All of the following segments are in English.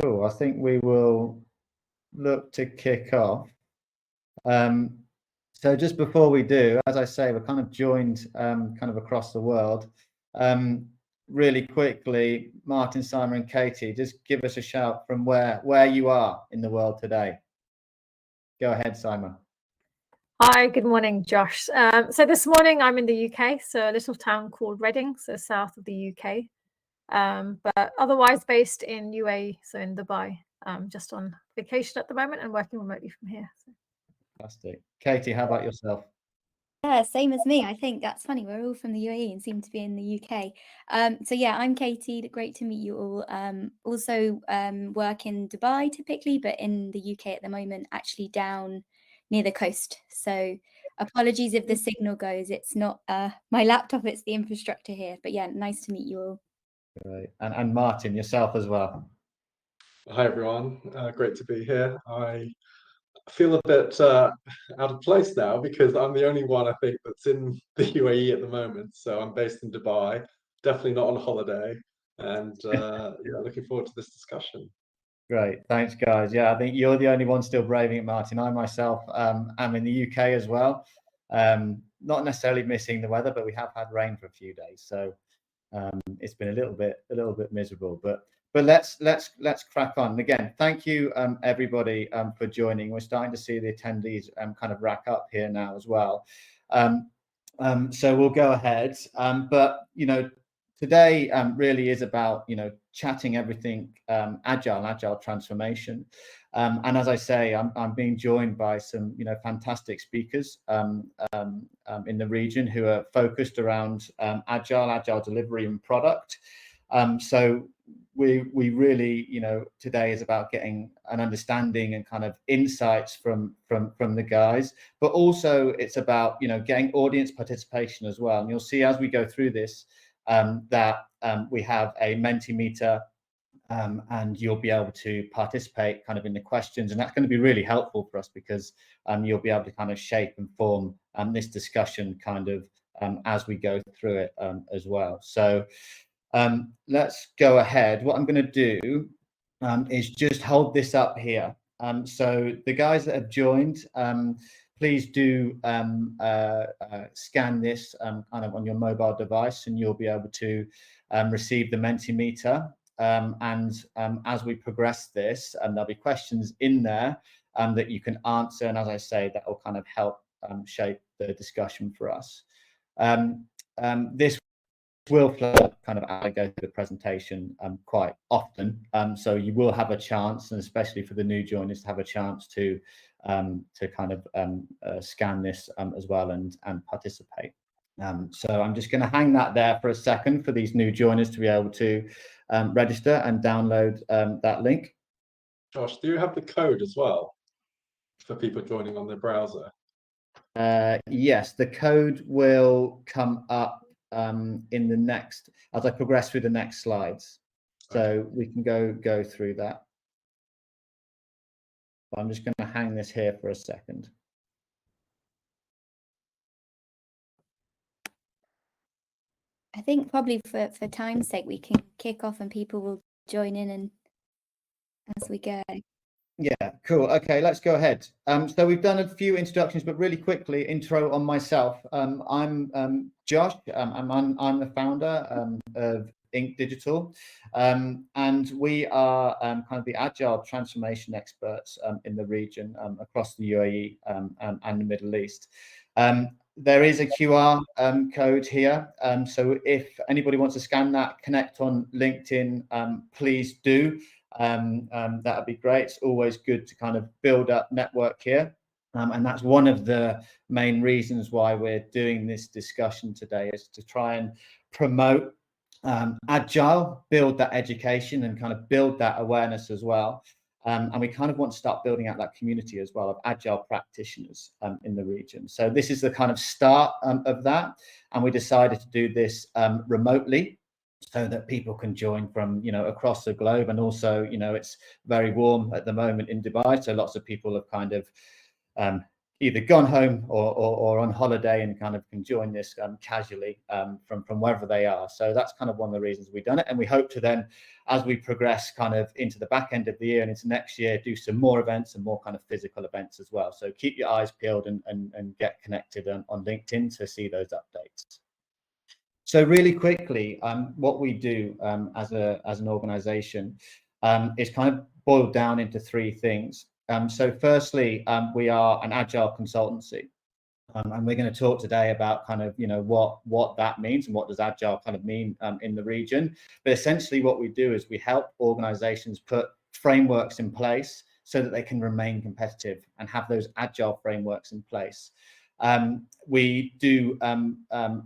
Cool. I think we will look to kick off. So just before we do, as I say, we're kind of joined kind of across the world. Really quickly, Martin, Simon, and Katie, just give us a shout from where you are in the world today. Go ahead, Simon. Hi, good morning, Josh. So this morning I'm in the UK, so a little town called Reading, so south of the UK, but otherwise based in UAE, so in Dubai, just on vacation at the moment and working remotely from here. So. Fantastic. Katie, how about yourself? Yeah, same as me. I think that's funny. We're all from the UAE and seem to be in the UK. So yeah, I'm Katie. Great to meet you all. Also work in Dubai typically, but in the UK at the moment, actually down near the coast. So apologies if the signal goes. It's not my laptop, it's the infrastructure here. But yeah, nice to meet you all. Great. And Martin, yourself as well. Hi everyone, great to be here. I feel a bit out of place now because I'm the only one I think that's in the UAE at the moment. So I'm based in Dubai, definitely not on holiday, and yeah, looking forward to this discussion. Great, thanks guys. Yeah, I think you're the only one still braving it, Martin. I myself am in the UK as well. Not necessarily missing the weather, but we have had rain for a few days, so it's been a little bit miserable. But let's crack on. And again, thank you everybody for joining. We're starting to see the attendees kind of rack up here now as well. So we'll go ahead. But today really is about chatting everything agile transformation. And as I say, I'm being joined by some fantastic speakers in the region who are focused around agile delivery and product. So we really today is about getting an understanding and kind of insights from the guys, but also it's about getting audience participation as well. And you'll see as we go through this that we have a Mentimeter, and you'll be able to participate kind of in the questions, and that's going to be really helpful for us because you'll be able to kind of shape and form this discussion kind of as we go through it as well. So let's go ahead. What I'm going to do is just hold this up here. So the guys that have joined, please do scan this kind of on your mobile device, and you'll be able to receive the Mentimeter. And as we progress this, there'll be questions in there that you can answer. And as I say, that will kind of help shape the discussion for us. This will flow kind of as I go through the presentation quite often. So you will have a chance, and especially for the new joiners, to have a chance to kind of scan this as well and participate. So I'm just going to hang that there for a second for these new joiners to be able to register and download that link. Josh, do you have the code as well for people joining on their browser? Yes, the code will come up in the next, as I progress through the next slides. So okay, we can go through that. But I'm just going to hang this here for a second. I think probably for time's sake, we can kick off and people will join in and as we go. Yeah, cool. Okay, let's go ahead. So we've done a few introductions, but really quickly, intro on myself. I'm Josh. I'm the founder of Ink Digital, and we are kind of the agile transformation experts in the region across the UAE and the Middle East. There is a QR code here, so if anybody wants to scan that, connect on LinkedIn, please do. That would be great. It's always good to kind of build up network here, and that's one of the main reasons why we're doing this discussion today, is to try and promote agile, build that education and kind of build that awareness as well. And we kind of want to start building out that community as well of agile practitioners in the region. So this is the kind of start of that, and we decided to do this remotely, so that people can join from across the globe. And also it's very warm at the moment in Dubai, so lots of people have kind of either gone home or on holiday and kind of can join this casually from wherever they are. So that's kind of one of the reasons we've done it. And we hope to then, as we progress kind of into the back end of the year and into next year, do some more events and more kind of physical events as well. So keep your eyes peeled and get connected on LinkedIn to see those updates. So really quickly, what we do as an organization is kind of boiled down into three things. So firstly, we are an agile consultancy, and we're going to talk today about kind of, you know, what that means and what does agile kind of mean in the region. But essentially what we do is we help organizations put frameworks in place so that they can remain competitive and have those agile frameworks in place. We do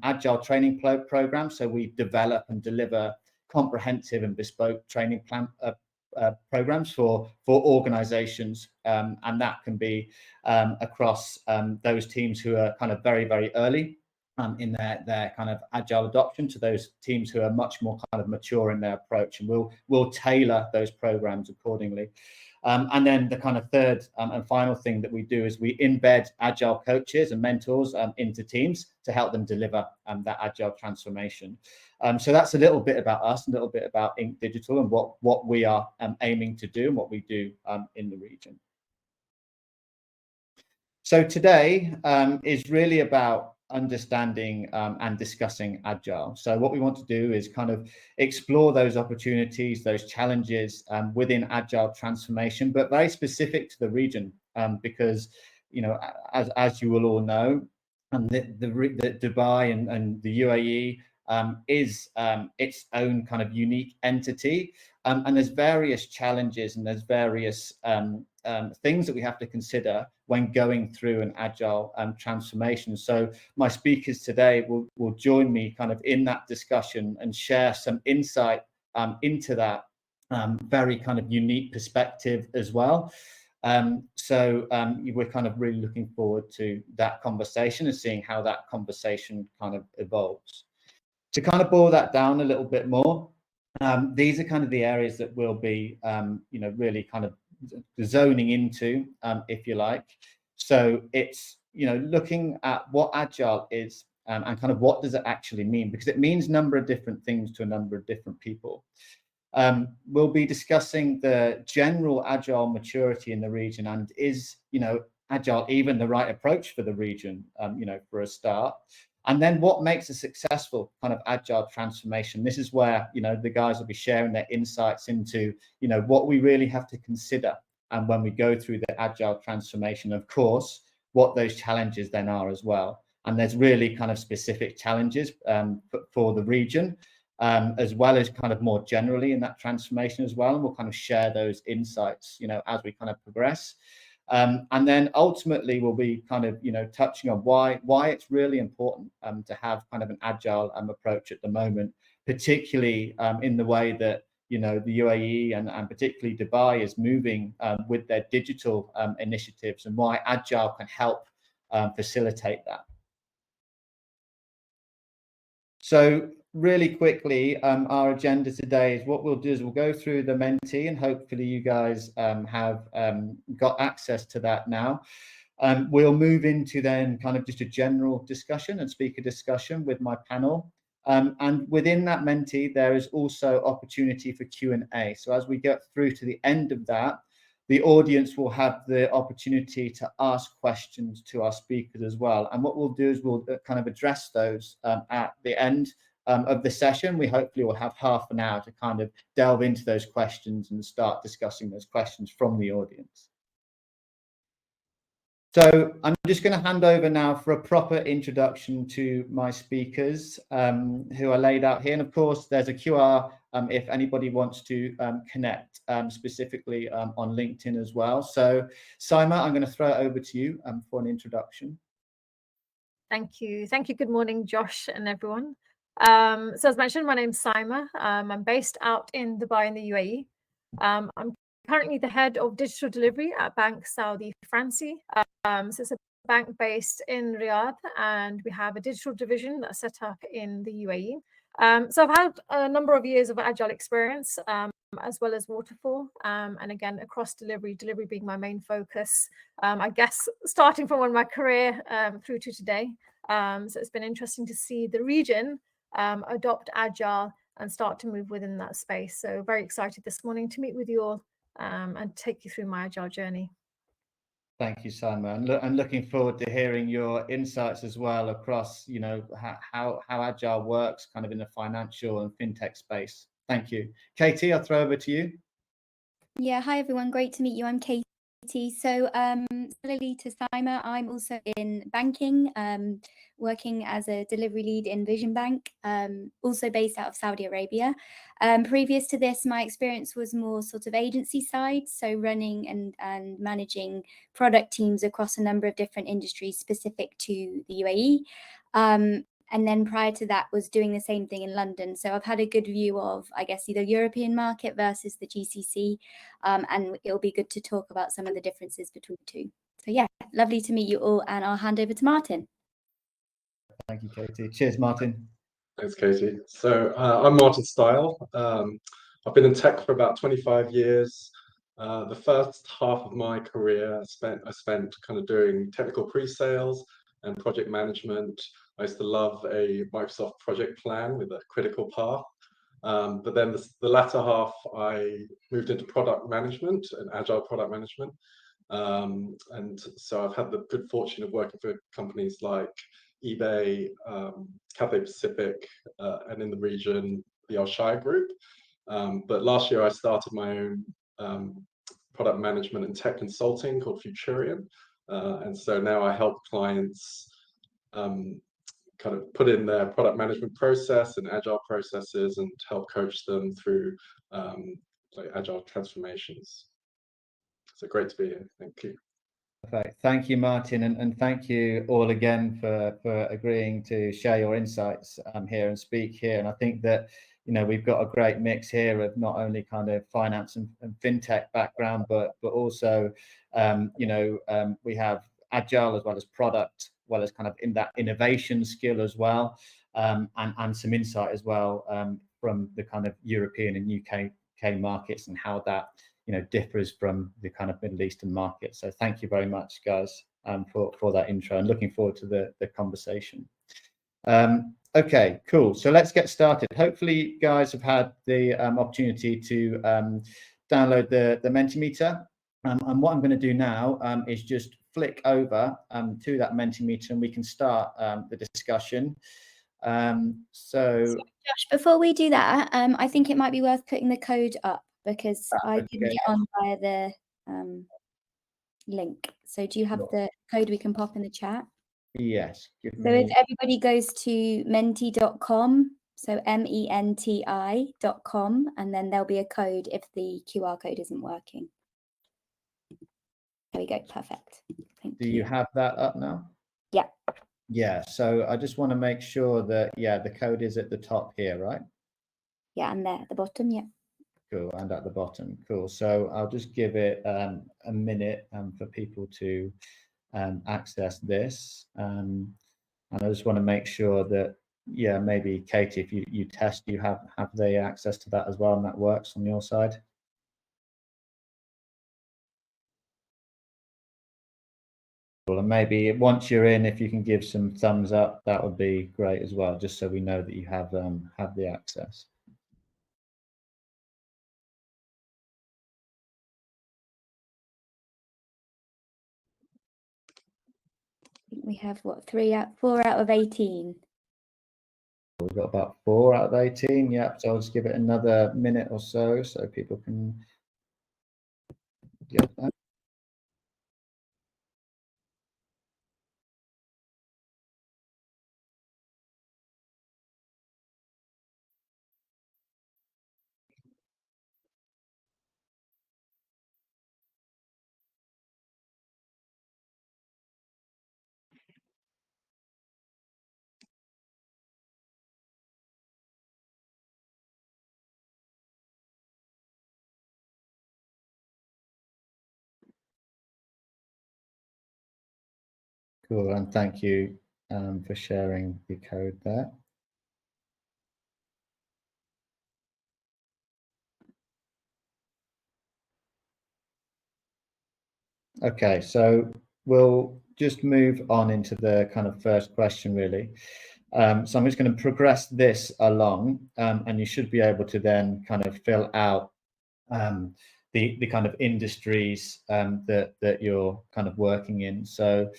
agile training programs, so we develop and deliver comprehensive and bespoke training plan programs for organizations, and that can be across those teams who are kind of very early in their kind of agile adoption to those teams who are much more kind of mature in their approach, and we'll tailor those programs accordingly. And then the kind of third and final thing that we do is we embed agile coaches and mentors into teams to help them deliver that agile transformation. So that's a little bit about us, a little bit about Ink Digital and what we are aiming to do and what we do in the region. So today is really about understanding and discussing agile. So what we want to do is kind of explore those opportunities, those challenges within agile transformation, but very specific to the region, because, you know, as you will all know, the Dubai and the UAE is its own kind of unique entity, and there's various challenges and there's various things that we have to consider when going through an agile transformation. So my speakers today will join me kind of in that discussion and share some insight into that very kind of unique perspective as well. So we're kind of really looking forward to that conversation and seeing how that conversation kind of evolves. To kind of boil that down a little bit more, these are kind of the areas that we'll be, you know, really kind of zoning into, if you like. So it's, you know, looking at what agile is and kind of what does it actually mean, because it means a number of different things to a number of different people. We'll be discussing the general agile maturity in the region, and is, you know, agile even the right approach for the region, you know, for a start. And then what makes a successful kind of agile transformation? This is where, you know, the guys will be sharing their insights into, you know, what we really have to consider. And when we go through the agile transformation, of course, what those challenges then are as well. And there's really kind of specific challenges for the region, as well as kind of more generally in that transformation as well. And we'll kind of share those insights, you know, as we kind of progress. And then ultimately we'll be kind of, you know, touching on why it's really important to have kind of an agile approach at the moment, particularly in the way that, you know, the UAE and particularly Dubai is moving with their digital initiatives, and why agile can help facilitate that. So really quickly, our agenda today is what we'll do is we'll go through the mentee, and hopefully you guys have got access to that now. We'll move into then kind of just a general discussion and speaker discussion with my panel. And within that mentee, there is also opportunity for Q&A. So as we get through to the end of that, the audience will have the opportunity to ask questions to our speakers as well. And what we'll do is we'll kind of address those at the end of the session. We hopefully will have half an hour to kind of delve into those questions and start discussing those questions from the audience. So I'm just going to hand over now for a proper introduction to my speakers who are laid out here. And of course, there's a QR if anybody wants to connect specifically on LinkedIn as well. So Saima, I'm going to throw it over to you for an introduction. Thank you. Thank you. Good morning, Josh and everyone. So as mentioned, my name's Saima. I'm based out in Dubai in the UAE. I'm currently the head of digital delivery at Bank Saudi Fransi. So it's a bank based in Riyadh, and we have a digital division that's set up in the UAE. So I've had a number of years of Agile experience, as well as waterfall, and again, across delivery being my main focus, I guess, starting from when my career through to today. So it's been interesting to see the region adopt Agile and start to move within that space. So very excited this morning to meet with you all and take you through my Agile journey. Thank you, Simon. And looking forward to hearing your insights as well across, how Agile works kind of in the financial and fintech space. Thank you. Katie, I'll throw over to you. Yeah, hi everyone, great to meet you. I'm Katie. So similarly to Simon, I'm also in banking, working as a delivery lead in Vision Bank, also based out of Saudi Arabia. Previous to this, my experience was more sort of agency side, so running and managing product teams across a number of different industries specific to the UAE. And then prior to that was doing the same thing in London. So I've had a good view of, I guess, the European market versus the GCC. And it'll be good to talk about some of the differences between the two. So yeah, lovely to meet you all. And I'll hand over to Martin. Thank you, Katie. Cheers, Martin. Thanks, Katie. So I'm Martin Style. I've been in tech for about 25 years. The first half of my career I spent kind of doing technical pre-sales and project management. I used to love a Microsoft project plan with a critical path. But then the latter half, I moved into product management and agile product management. And so I've had the good fortune of working for companies like eBay, Cathay Pacific, and in the region, the Alshire Group. But last year, I started my own product management and tech consulting called Futurian. And so now I help clients kind of put in their product management process and agile processes and help coach them through like agile transformations. So great to be here. Thank you. Perfect. Thank you, Martin, and thank you all again for agreeing to share your insights here and speak here. And I think that we've got a great mix here of not only kind of finance and fintech background, but also we have agile as well as product, well as kind of in that innovation skill as well, and some insight as well from the kind of European and UK markets and how that differs from the kind of Middle Eastern market. So thank you very much, guys, for that intro, and looking forward to the conversation. Okay, cool. So let's get started. Hopefully, you guys have had the opportunity to download the Mentimeter. And what I'm going to do now is just flick over to that Mentimeter, and we can start the discussion. So Josh, before we do that, I think it might be worth putting the code up because I didn't get on via the link. So do you have the code we can pop in the chat? Yes. So if everybody goes to menti.com, so menti.com, and then there'll be a code if the QR code isn't working. There we go. Perfect. Thank you. Do you have that up now? Yeah. Yeah. So I just want to make sure that, the code is at the top here, right? Yeah, and there at the bottom. Yeah. Cool. And at the bottom. Cool. So I'll just give it a minute for people to access this. And I just want to make sure that, maybe Katie, if you test, you have the access to that as well, and that works on your side. And maybe once you're in, if you can give some thumbs up, that would be great as well, just so we know that you have the access. I think we have what, 4 out of 18. We've got about 4 out of 18. Yep. So I'll just give it another minute or so people can get that. Cool, and thank you for sharing the code there. Okay, so we'll just move on into the kind of first question, really. So I'm just going to progress this along, and you should be able to then kind of fill out the kind of industries that you're kind of working in. So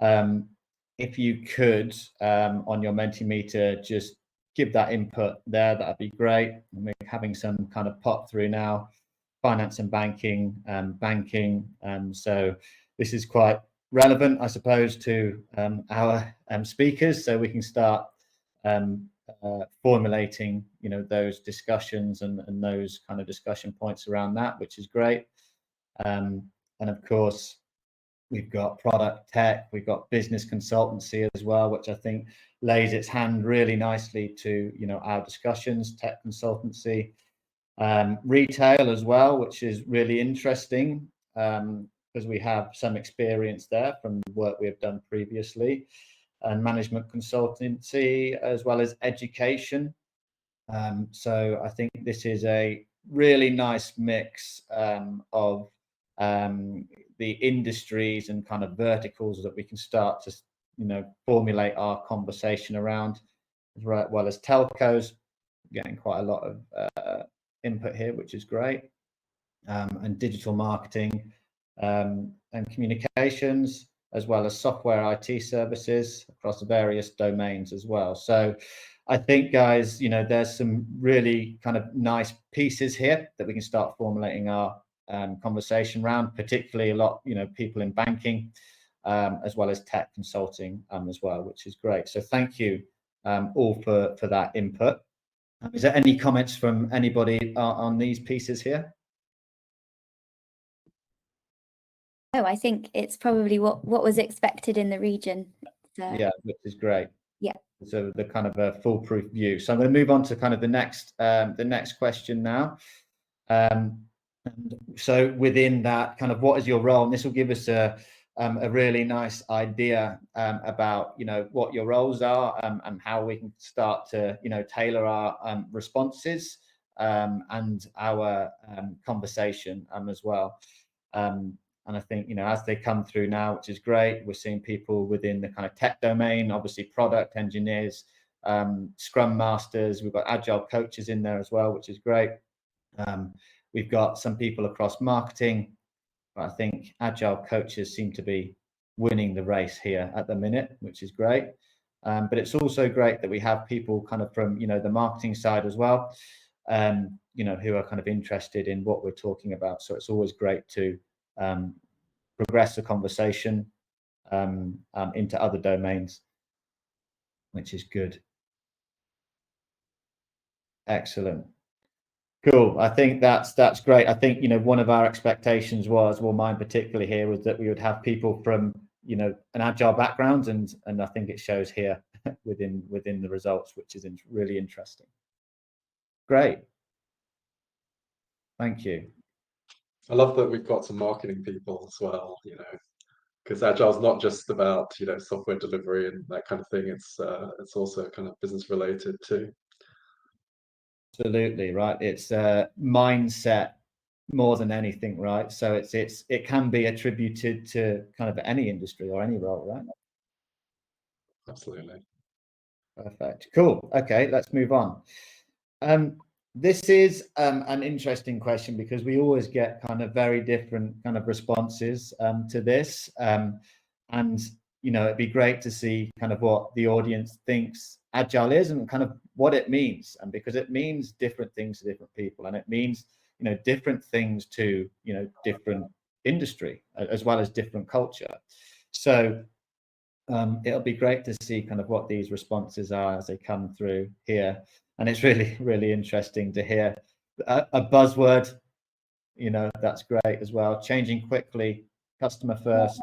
if you could, on your Mentimeter, just give that input there, that'd be great. And we're having some kind of pop through now. Finance and banking, so this is quite relevant, I suppose, to our speakers, so we can start formulating, you know, those discussions and those kind of discussion points around that, which is great. And of course, we've got product tech, we've got business consultancy as well, which I think lays its hand really nicely to, you know, our discussions, tech consultancy. Retail as well, which is really interesting because we have some experience there from the work we have done previously, and management consultancy as well as education. So I think this is a really nice mix of the industries and kind of verticals that we can start to, you know, formulate our conversation around, as well as telcos. Getting quite a lot of input here, which is great, and digital marketing and communications, as well as software IT services across various domains as well. So I think, guys, you know, there's some really kind of nice pieces here that we can start formulating our conversation around, particularly a lot, you know, people in banking, as well as tech consulting as well, which is great. So thank you all for that input. Is there any comments from anybody on these pieces here? Oh, I think it's probably what was expected in the region. Yeah, which is great. Yeah. So the kind of a foolproof view. So I'm going to move on to kind of the next question now. And so within that, kind of, what is your role? And this will give us a really nice idea about, you know, what your roles are and how we can start to, you know, tailor our responses and our conversation as well. And I think, you know, as they come through now, which is great, we're seeing people within the kind of tech domain, obviously product engineers, Scrum masters, we've got agile coaches in there as well, which is great. We've got some people across marketing, but I think agile coaches seem to be winning the race here at the minute, which is great. But it's also great that we have people kind of from, you know, the marketing side as well, you know, who are kind of interested in what we're talking about. So it's always great to progress the conversation into other domains, which is good. Excellent. Cool. I think that's great. I think, you know, one of our expectations was, well, mine particularly here, was that we would have people from, you know, an agile background, and I think it shows here within the results, which is really interesting. Great. Thank you. I love that we've got some marketing people as well, you know, because Agile's not just about, you know, software delivery and that kind of thing. It's also kind of business related too. Absolutely right. It's mindset more than anything, right? So it can be attributed to kind of any industry or any role, right? Absolutely. Perfect. Cool. Okay, let's move on. This is an interesting question because we always get kind of very different kind of responses to this. And, you know, it'd be great to see kind of what the audience thinks Agile is and kind of what it means. And because it means different things to different people, and it means, you know, different things to, you know, different industry as well as different culture. So it'll be great to see kind of what these responses are as they come through here. And it's really, really interesting to hear a buzzword, you know, that's great as well. Changing quickly, customer first,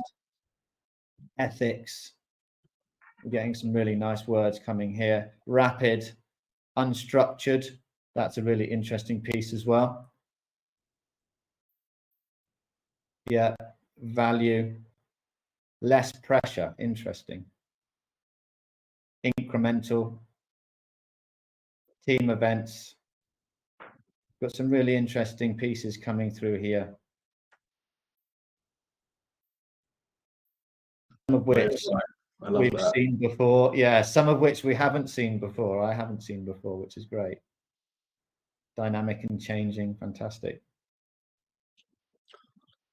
ethics. We're getting some really nice words coming here. Rapid, unstructured. That's a really interesting piece as well. Yeah, value, less pressure. Interesting. Incremental, team events. Got some really interesting pieces coming through here. of which I love we've that. seen before. Yeah, some of which we haven't seen before. I haven't seen before, which is great. Dynamic and changing, fantastic.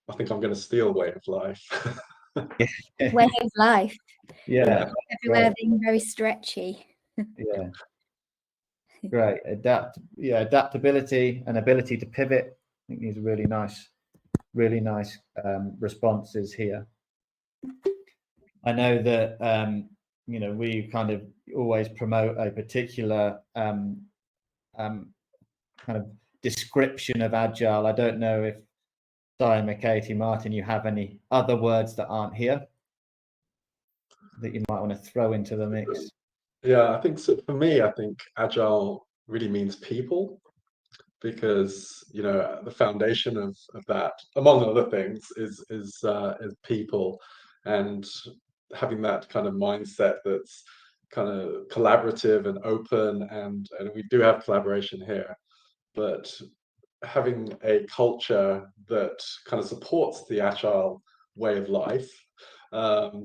I think I'm going to steal way of life. Way of life. Yeah, Everywhere right. being very stretchy. Yeah, great. Adaptability and ability to pivot. I think these are really nice responses here. I know that you know, we kind of always promote a particular kind of description of Agile. I don't know if Simon, Katie, Martin, you have any other words that aren't here that you might want to throw into the mix? Yeah, I think so. For me, I think Agile really means people, because you know the foundation of that, among other things, is people, and having that kind of mindset that's kind of collaborative and open, and we do have collaboration here, but having a culture that kind of supports the Agile way of life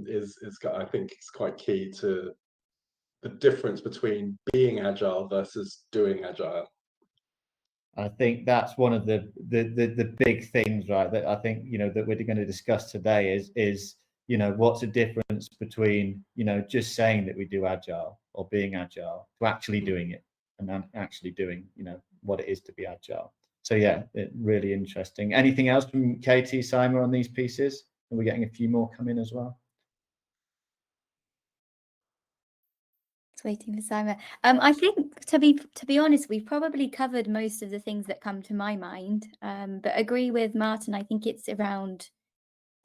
is I think it's quite key to the difference between being Agile versus doing Agile. I think that's one of the big things, right? That I think, you know, that we're going to discuss today is you know, what's the difference between, you know, just saying that we do Agile or being Agile to actually doing it, and then actually doing, you know, what it is to be Agile. So yeah, really interesting. Anything else from Katie, Simon on these pieces? Are we getting a few more come in as well? Waiting for Simon. I think to be honest, we've probably covered most of the things that come to my mind. But agree with Martin. I think it's around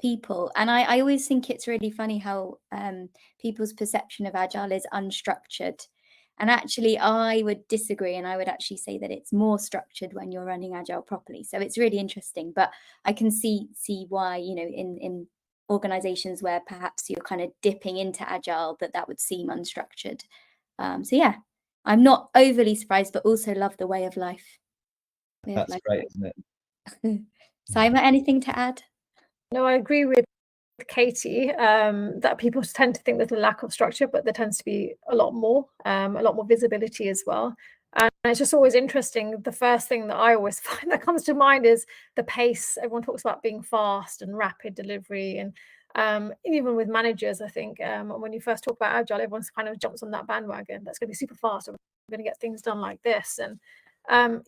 people, and I always think it's really funny how people's perception of Agile is unstructured. And actually, I would disagree, and I would actually say that it's more structured when you're running Agile properly. So it's really interesting. But I can see why, you know, in organizations where perhaps you're kind of dipping into Agile, that would seem unstructured. So yeah, I'm not overly surprised, but also love the way of life. That's great, isn't it? Simon, anything to add? No, I agree with Katie, that people tend to think there's a lack of structure, but there tends to be a lot more visibility as well. And it's just always interesting. The first thing that I always find that comes to mind is the pace. Everyone talks about being fast and rapid delivery, and even with managers, I think when you first talk about Agile, everyone kind of jumps on that bandwagon. That's going to be super fast. We're going to get things done like this. And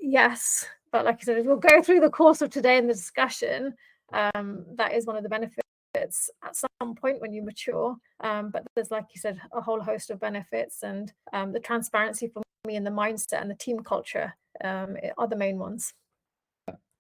yes, but like I said, we'll go through the course of today in the discussion. That is one of the benefits at some point when you mature, but there's, like you said, a whole host of benefits, and the transparency for me and the mindset and the team culture are the main ones.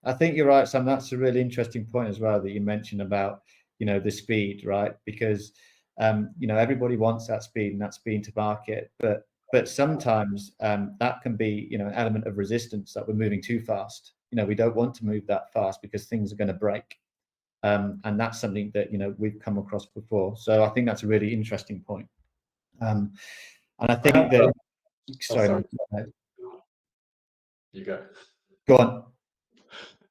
I think you're right, Sam. That's a really interesting point as well that you mentioned about, you know, the speed, right? Because you know, everybody wants that speed and that speed to market, but sometimes that can be, you know, an element of resistance, that we're moving too fast. You know, we don't want to move that fast because things are going to break. And that's something that, you know, we've come across before. So I think that's a really interesting point. And I think that, sorry. You go. Go on.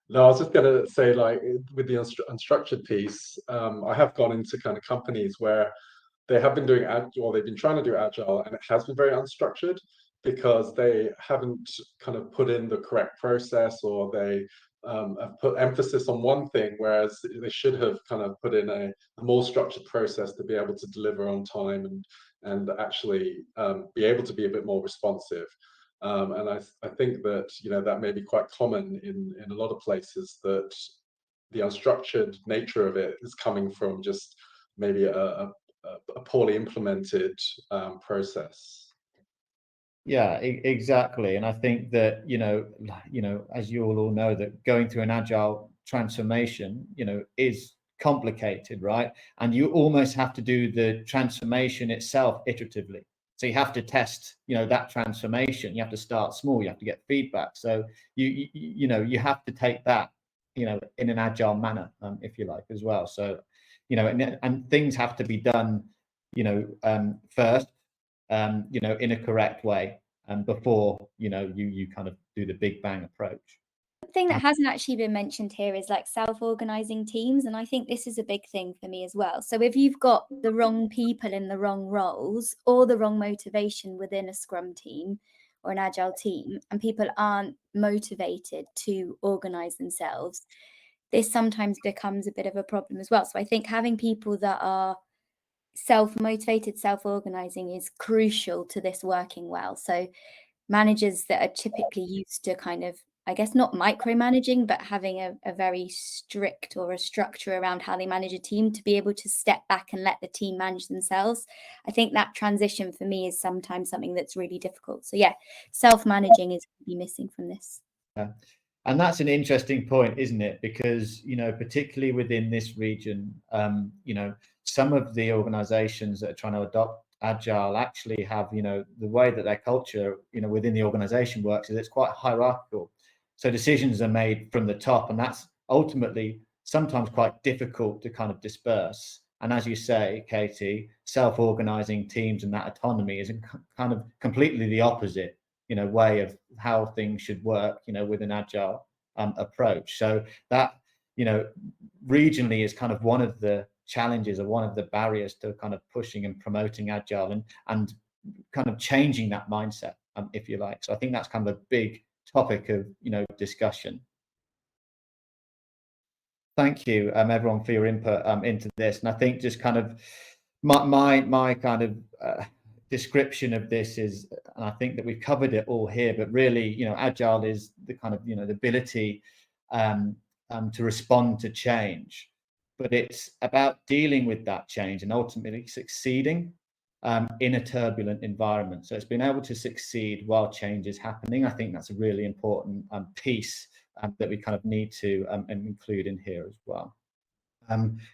No, I was just going to say, like, with the unstructured piece, I have gone into kind of companies where they have been doing Agile, or they've been trying to do Agile, and it has been very unstructured because they haven't kind of put in the correct process, or they have put emphasis on one thing, whereas they should have kind of put in a more structured process to be able to deliver on time and actually be able to be a bit more responsive. And I think that, you know, that may be quite common in a lot of places, that the unstructured nature of it is coming from just maybe a poorly implemented process. Yeah, exactly. And I think that, you know, as you all know, that going through an Agile transformation, you know, is complicated, right? And you almost have to do the transformation itself iteratively. So you have to test, you know, that transformation. You have to start small. You have to get feedback. So you know, you have to take that, you know, in an Agile manner, if you like, as well. So, you know, and things have to be done, you know, first, you know, in a correct way, and before, you know, you kind of do the big bang approach. thing that hasn't actually been mentioned here is like self-organizing teams, and I think this is a big thing for me as well. So if you've got the wrong people in the wrong roles or the wrong motivation within a Scrum team or an Agile team, and people aren't motivated to organize themselves, this sometimes becomes a bit of a problem as well. So I think having people that are self-motivated, self-organizing is crucial to this working well. So managers that are typically used to kind of, I guess, not micromanaging, but having a very strict or a structure around how they manage a team, to be able to step back and let the team manage themselves. I think that transition for me is sometimes something that's really difficult. So yeah, self-managing is going to be missing from this. Yeah. And that's an interesting point, isn't it? Because, you know, particularly within this region, you know, some of the organizations that are trying to adopt Agile actually have, you know, the way that their culture, you know, within the organization works is it's quite hierarchical. So decisions are made from the top, and that's ultimately sometimes quite difficult to kind of disperse. And as you say, Katie, self-organizing teams and that autonomy is kind of completely the opposite, you know, way of how things should work, you know, with an Agile approach. So that, you know, regionally is kind of one of the challenges or one of the barriers to kind of pushing and promoting Agile and kind of changing that mindset, if you like. So I think that's kind of a big topic of, you know, discussion. Thank you, everyone, for your input into this. And I think just kind of my kind of description of this is, and I think that we've covered it all here, but really, you know, Agile is the kind of, you know, the ability to respond to change, but it's about dealing with that change and ultimately succeeding in a turbulent environment. So it's been able to succeed while change is happening. I think that's a really important piece that we kind of need to include in here as well.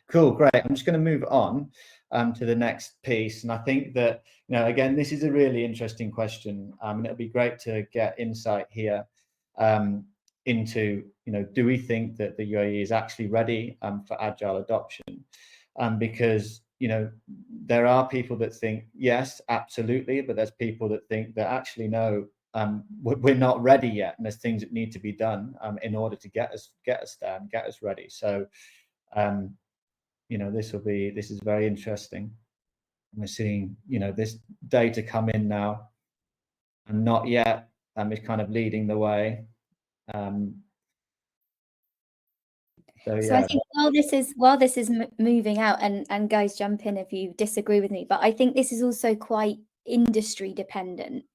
Cool, great. I'm just going to move on to the next piece. And I think that, you know, again, this is a really interesting question. And it'll be great to get insight here into, you know, do we think that the UAE is actually ready for Agile adoption? Because, you know, there are people that think, yes, absolutely. But there's people that think that actually, no, we're not ready yet. And there's things that need to be done in order to get us there and get us ready. So, you know, this is very interesting. We're seeing, you know, this data come in now, and not yet is kind of leading the way. So I think while this is moving out, and guys, jump in if you disagree with me, but I think this is also quite industry dependent.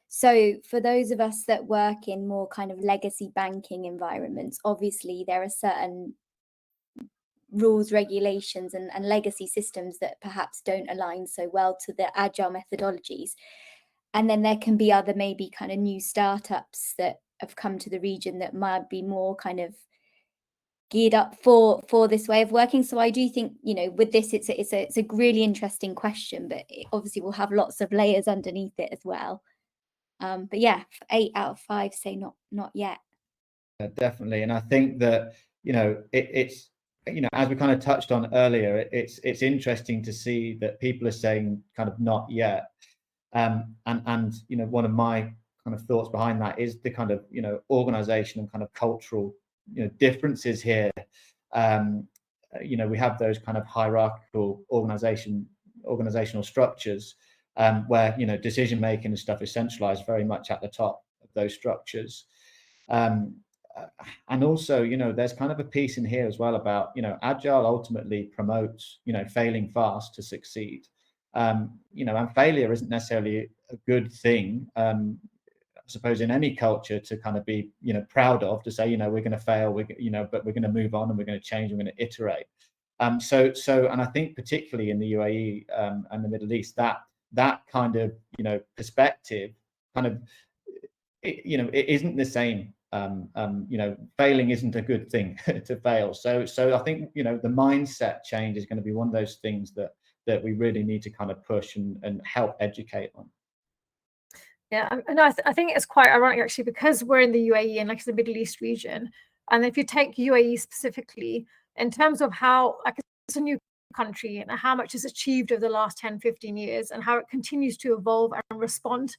So for those of us that work in more kind of legacy banking environments, obviously there are certain rules, regulations, and legacy systems that perhaps don't align so well to the Agile methodologies. And then there can be other maybe kind of new startups that have come to the region that might be more kind of geared up for this way of working. So I do think, you know, with this, it's a really interesting question, but it obviously will have lots of layers underneath it as well. But yeah, 8 out of 5 say not yet. Yeah, definitely. And I think that, you know, it's, you know, as we kind of touched on earlier, it's interesting to see that people are saying kind of not yet. And you know, one of my kind of thoughts behind that is the kind of, you know, organization and kind of cultural, you know, differences here. You know, we have those kind of hierarchical organizational structures where, you know, decision making and stuff is centralized very much at the top of those structures. And also, you know, there's kind of a piece in here as well about, you know, Agile ultimately promotes, you know, failing fast to succeed. You know, and failure isn't necessarily a good thing. I suppose in any culture to kind of be, you know, proud of, to say, you know, we're going to fail, you know, but we're going to move on and we're going to change, we're going to iterate. So, and I think particularly in the UAE and the Middle East, that kind of, you know, perspective kind of, you know, it isn't the same. You know, failing isn't a good thing to fail. So I think, you know, the mindset change is going to be one of those things that we really need to kind of push and help educate on. Yeah, and I think it's quite ironic actually, because we're in the UAE and like the Middle East region, and if you take UAE specifically in terms of how, like, it's a new country and how much it's achieved over the last 10-15 years and how it continues to evolve and respond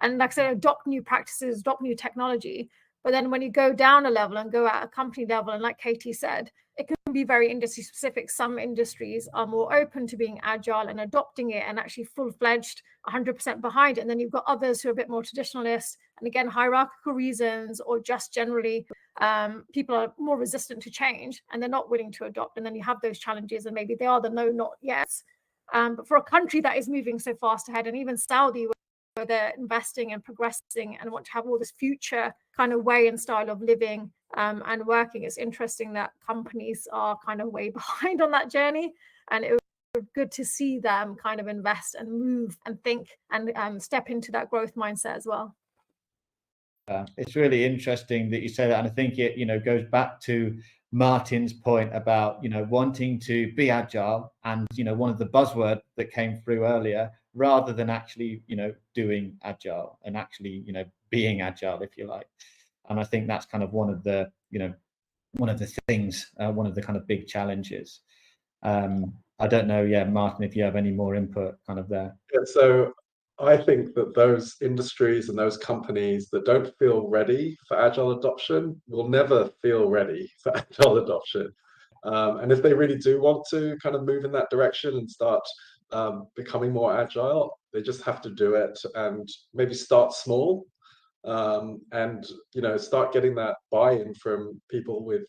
and, like I say, adopt new practices, adopt new technology. But then when you go down a level and go at a company level, and like Katie said, it can be very industry specific. Some industries are more open to being agile and adopting it and actually full-fledged 100% behind it. And then you've got others who are a bit more traditionalist, and again, hierarchical reasons, or just generally people are more resistant to change and they're not willing to adopt. And then you have those challenges, and maybe they are the no, not yet. But for a country that is moving so fast ahead, and even Saudi, where they're investing and progressing and want to have all this future kind of way and style of living and working, it's interesting that companies are kind of way behind on that journey. And it was good to see them kind of invest and move and think and step into that growth mindset as well. It's really interesting that you say that, and I think it, goes back to Martin's point about, wanting to be agile, and, one of the buzzword that came through earlier, rather than actually, doing agile and actually, being agile, if you like. And I think that's kind of one of the things, one of the kind of big challenges. I don't know, Martin, if you have any more input kind of there. Yeah, so I think that those industries and those companies that don't feel ready for agile adoption will never feel ready for agile adoption. And if they really do want to kind of move in that direction and start becoming more agile, they just have to do it, and maybe start small, and start getting that buy-in from people with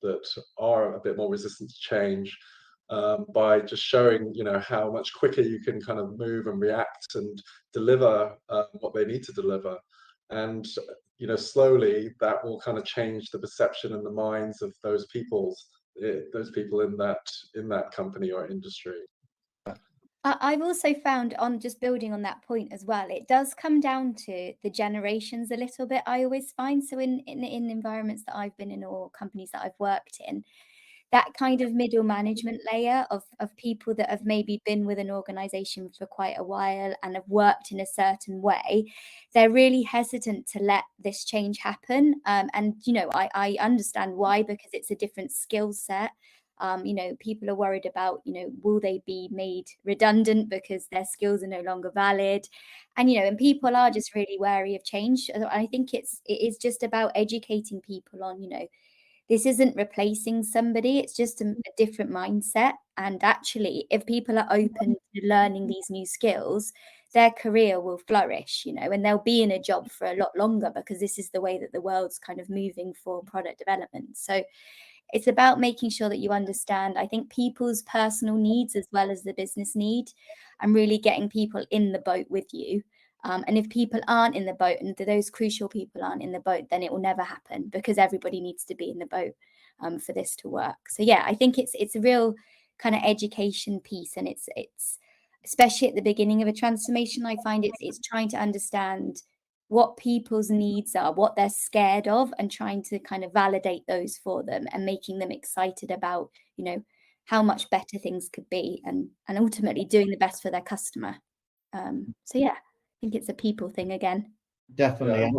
that are a bit more resistant to change, by just showing how much quicker you can kind of move and react and deliver what they need to deliver. And slowly that will kind of change the perception and the minds of those people in that company or industry. I've also found, on just building on that point as well, it does come down to the generations a little bit, I always find. So in environments that I've been in, or companies that I've worked in, that kind of middle management layer of people that have maybe been with an organization for quite a while and have worked in a certain way, they're really hesitant to let this change happen. And I understand why, because it's a different skill set. People are worried about, will they be made redundant because their skills are no longer valid? And people are just really wary of change. I think it is just about educating people on, this isn't replacing somebody, it's just a different mindset. And actually, if people are open to learning these new skills, their career will flourish, and they'll be in a job for a lot longer, because this is the way that the world's kind of moving for product development. So it's about making sure that you understand, I think, people's personal needs as well as the business need, and really getting people in the boat with you. And if people aren't in the boat, and those crucial people aren't in the boat, then it will never happen, because everybody needs to be in the boat for this to work. So yeah, I think it's a real kind of education piece, and it's especially at the beginning of a transformation, I find it's trying to understand what people's needs are, what they're scared of, and trying to kind of validate those for them, and making them excited about, how much better things could be, and ultimately doing the best for their customer. So yeah, I think it's a people thing again. Definitely. Yeah.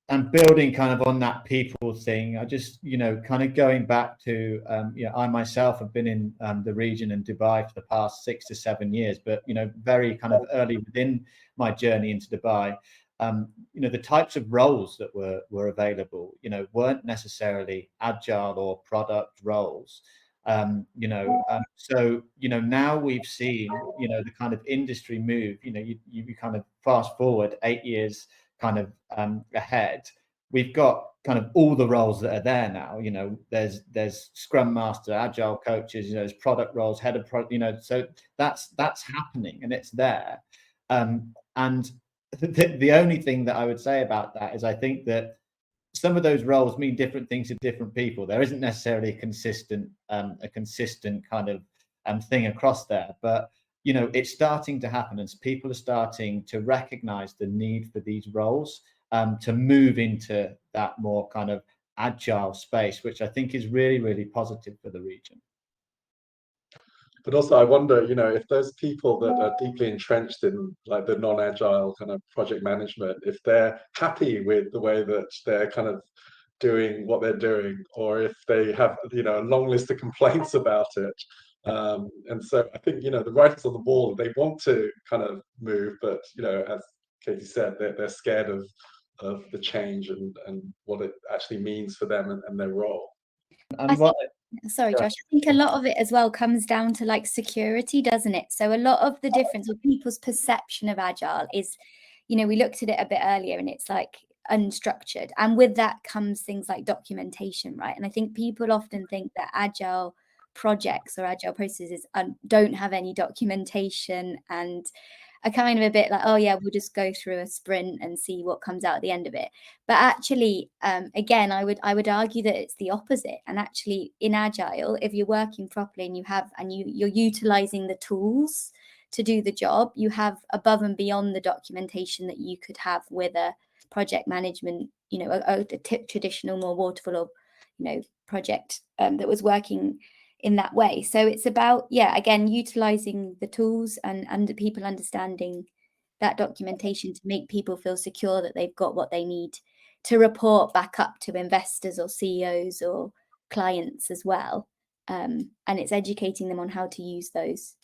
And building kind of on that people thing, I just, kind of going back to, I myself have been in the region in Dubai for the past 6 to 7 years, but, very kind of early within my journey into Dubai, the types of roles that were available, weren't necessarily agile or product roles. So now we've seen the kind of industry move. You kind of fast forward 8 years kind of ahead. We've got kind of all the roles that are there now. There's Scrum Master, Agile coaches, there's product roles, head of product, so that's happening, and it's there. And the only thing that I would say about that is, I think that some of those roles mean different things to different people. There isn't necessarily a consistent kind of thing across there, but it's starting to happen, and people are starting to recognize the need for these roles to move into that more kind of agile space, which I think is really, really positive for the region. But also, I wonder, if those people that are deeply entrenched in like the non-agile kind of project management, if they're happy with the way that they're kind of doing what they're doing, or if they have, a long list of complaints about it. And so I think, the writers on the wall, they want to kind of move, but, as Katie said, they're scared of of the change and what it actually means for them and their role. And what, Sorry, Josh, I think a lot of it as well comes down to like security, doesn't it? So a lot of the difference with people's perception of Agile is, you know, we looked at it a bit earlier and it's like unstructured. And with that comes things like documentation, right? And I think people often think that Agile projects or Agile processes don't have any documentation and are kind of a bit like, oh yeah, we'll just go through a sprint and see what comes out at the end of it. But actually, again, I would argue that it's the opposite. And actually, in Agile, if you're working properly and you're utilizing the tools to do the job, you have above and beyond the documentation that you could have with a project management, you know, a traditional, more waterfall or, you know, project that was working in that way. So it's about, yeah, again, utilizing the tools and people understanding that documentation to make people feel secure that they've got what they need to report back up to investors or CEOs or clients as well. And it's educating them on how to use those.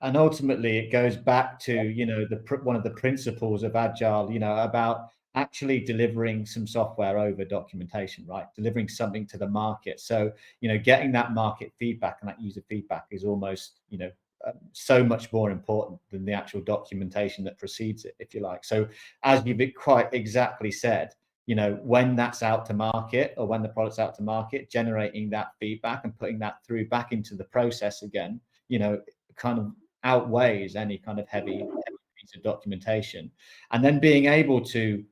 and ultimately it goes back to, you know, one of the principles of Agile, you know, about actually delivering some software over documentation, right? Delivering something to the market. So, you know, getting that market feedback and that user feedback is almost, you know, so much more important than the actual documentation that precedes it, if you like. So as you've quite exactly said, you know, when that's out to market or when the product's out to market, generating that feedback and putting that through back into the process again, you know, kind of outweighs any kind of heavy piece of documentation. And then being able to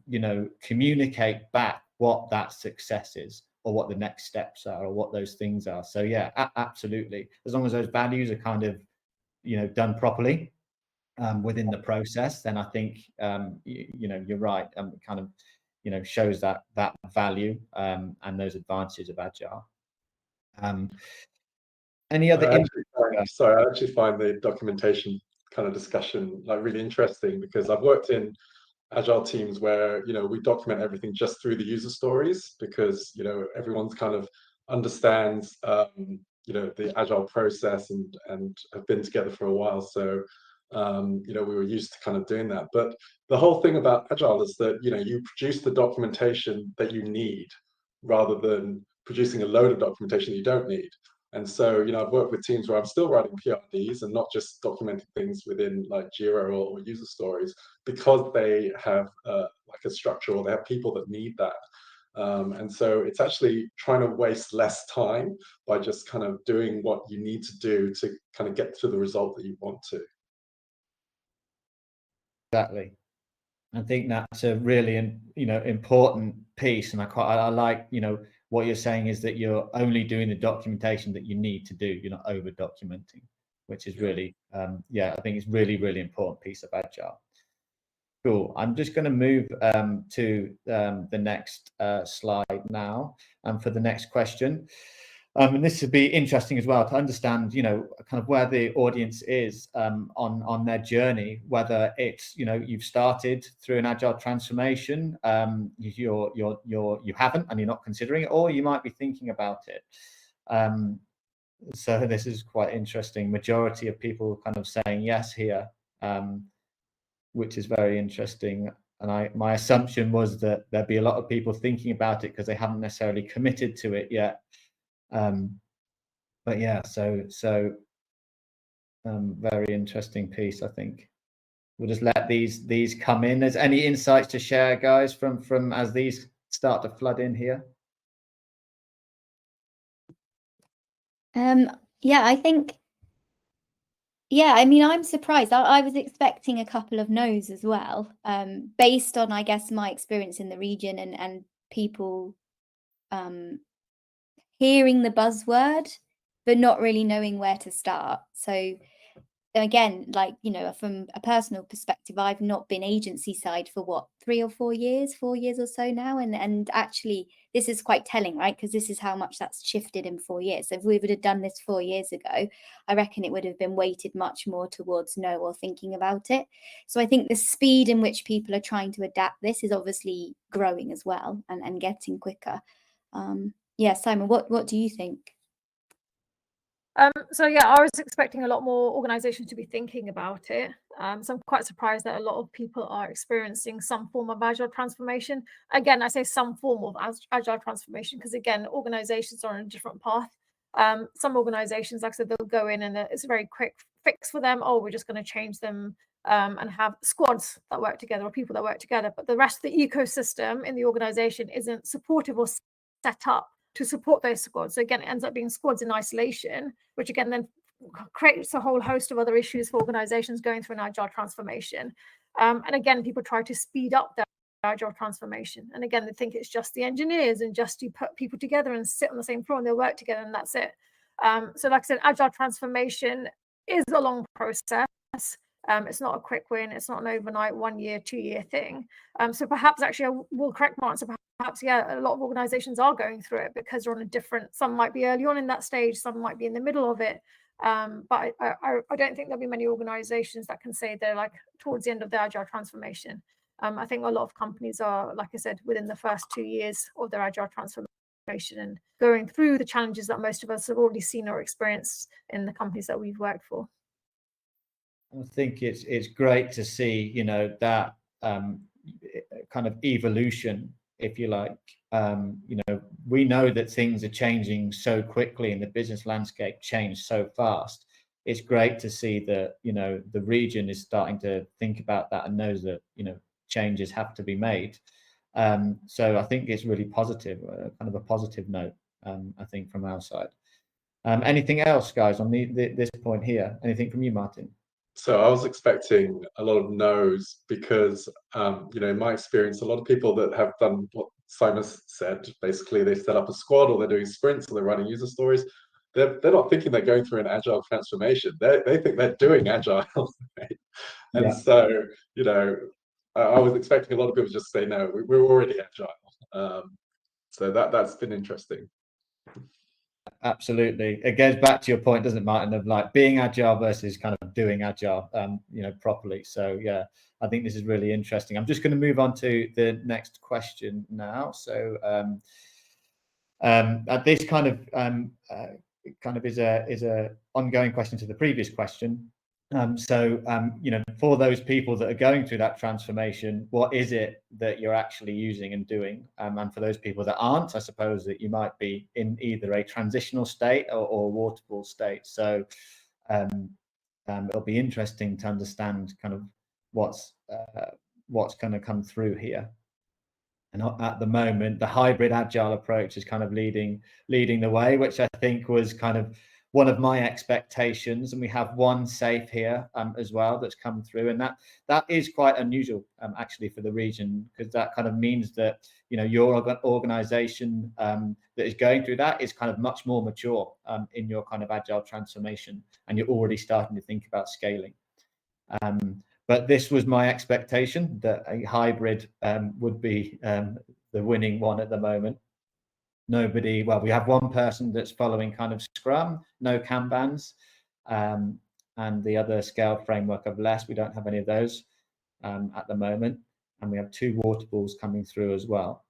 you know, communicate back what that success is or what the next steps are or what those things are. So yeah, absolutely. As long as those values are kind of, you know, done properly within the process, then I think you know, you're right. Kind of, you know, shows that value and those advantages of Agile. Any other? I actually find the documentation kind of discussion like really interesting because I've worked in Agile teams where, you know, we document everything just through the user stories because, you know, everyone's kind of understands, you know, the Agile process and have been together for a while. So, you know, we were used to kind of doing that. But the whole thing about Agile is that, you know, you produce the documentation that you need rather than producing a load of documentation that you don't need. And so, you know, I've worked with teams where I'm still writing PRDs and not just documenting things within like Jira or user stories because they have like a structure or they have people that need that. And so it's actually trying to waste less time by just kind of doing what you need to do to kind of get to the result that you want to. Exactly. I think that's a really, you know, important piece, and I like, you know, what you're saying is that you're only doing the documentation that you need to do. You're not over documenting, which is really, yeah, I think it's really important piece of Agile. Cool. I'm just going to move to the next slide now, and for the next question. And this would be interesting as well to understand, you know, kind of where the audience is on their journey, whether it's, you know, you've started through an Agile transformation, you haven't and you're not considering it, or you might be thinking about it. So this is quite interesting. Majority of people kind of saying yes here, which is very interesting. And my assumption was that there'd be a lot of people thinking about it because they haven't necessarily committed to it yet. But yeah, so very interesting piece, I think. We'll just let these come in. There's any insights to share, guys, from as these start to flood in here? Yeah, I think, yeah, I mean, I'm surprised. I was expecting a couple of no's as well, based on, I guess, my experience in the region and people hearing the buzzword, but not really knowing where to start. So again, like, you know, from a personal perspective, I've not been agency side for what, 3 or 4 years, 4 years or so now. And actually this is quite telling, right? Because this is how much that's shifted in 4 years. So if we would have done this 4 years ago, I reckon it would have been weighted much more towards no or thinking about it. So I think the speed in which people are trying to adapt this is obviously growing as well and getting quicker. Yeah, Simon, what do you think? So yeah, I was expecting a lot more organizations to be thinking about it. So I'm quite surprised that a lot of people are experiencing some form of agile transformation. Again, I say some form of agile transformation because again, organizations are on a different path. Some organizations, like I said, they'll go in and it's a very quick fix for them. Oh, we're just going to change them and have squads that work together or people that work together. But the rest of the ecosystem in the organization isn't supportive or set up to support those squads. So again, it ends up being squads in isolation, which again then creates a whole host of other issues for organizations going through an agile transformation. And again, people try to speed up their agile transformation. And again, they think it's just the engineers and just you put people together and sit on the same floor and they'll work together and that's it. So like I said, agile transformation is a long process. It's not a quick win. It's not an overnight 1 year, 2 year thing. So perhaps actually I will correct my answer. Perhaps, yeah, a lot of organizations are going through it because they're on a different, some might be early on in that stage, some might be in the middle of it. But I don't think there'll be many organizations that can say they're like towards the end of their agile transformation. I think a lot of companies are, like I said, within the first 2 years of their agile transformation and going through the challenges that most of us have already seen or experienced in the companies that we've worked for. I think it's great to see, you know, that kind of evolution, if you like. You know, we know that things are changing so quickly and the business landscape changed so fast. It's great to see that, you know, the region is starting to think about that and knows that, you know, changes have to be made. So I think it's really positive, kind of a positive note, I think, from our side. Anything else, guys, on this point here? Anything from you, Martin? So I was expecting a lot of no's because, you know, in my experience, a lot of people that have done what Simon said, basically they set up a squad or they're doing sprints or they're writing user stories. They're not thinking they're going through an agile transformation. They think they're doing agile. Right? And so, you know, I was expecting a lot of people just say, no, we're already agile. So that's been interesting. Absolutely. It goes back to your point, doesn't it, Martin, of like being agile versus kind of doing agile, you know, properly. So yeah, I think this is really interesting. I'm just going to move on to the next question now. So this kind of is a ongoing question to the previous question. You know, for those people that are going through that transformation, what is it that you're actually using and doing? And for those people that aren't, I suppose that you might be in either a transitional state or a waterfall state. So it'll be interesting to understand kind of what's going to come through here. And at the moment, the hybrid agile approach is kind of leading the way, which I think was kind of one of my expectations. And we have one safe here as well that's come through, and that is quite unusual actually for the region, because that kind of means that, you know, your organization that is going through that is kind of much more mature in your kind of agile transformation, and you're already starting to think about scaling. But this was my expectation, that a hybrid would be the winning one at the moment. Well, we have one person that's following kind of Scrum, no Kanbans, and the other scale framework of less. We don't have any of those at the moment. And we have 2 waterfalls coming through as well.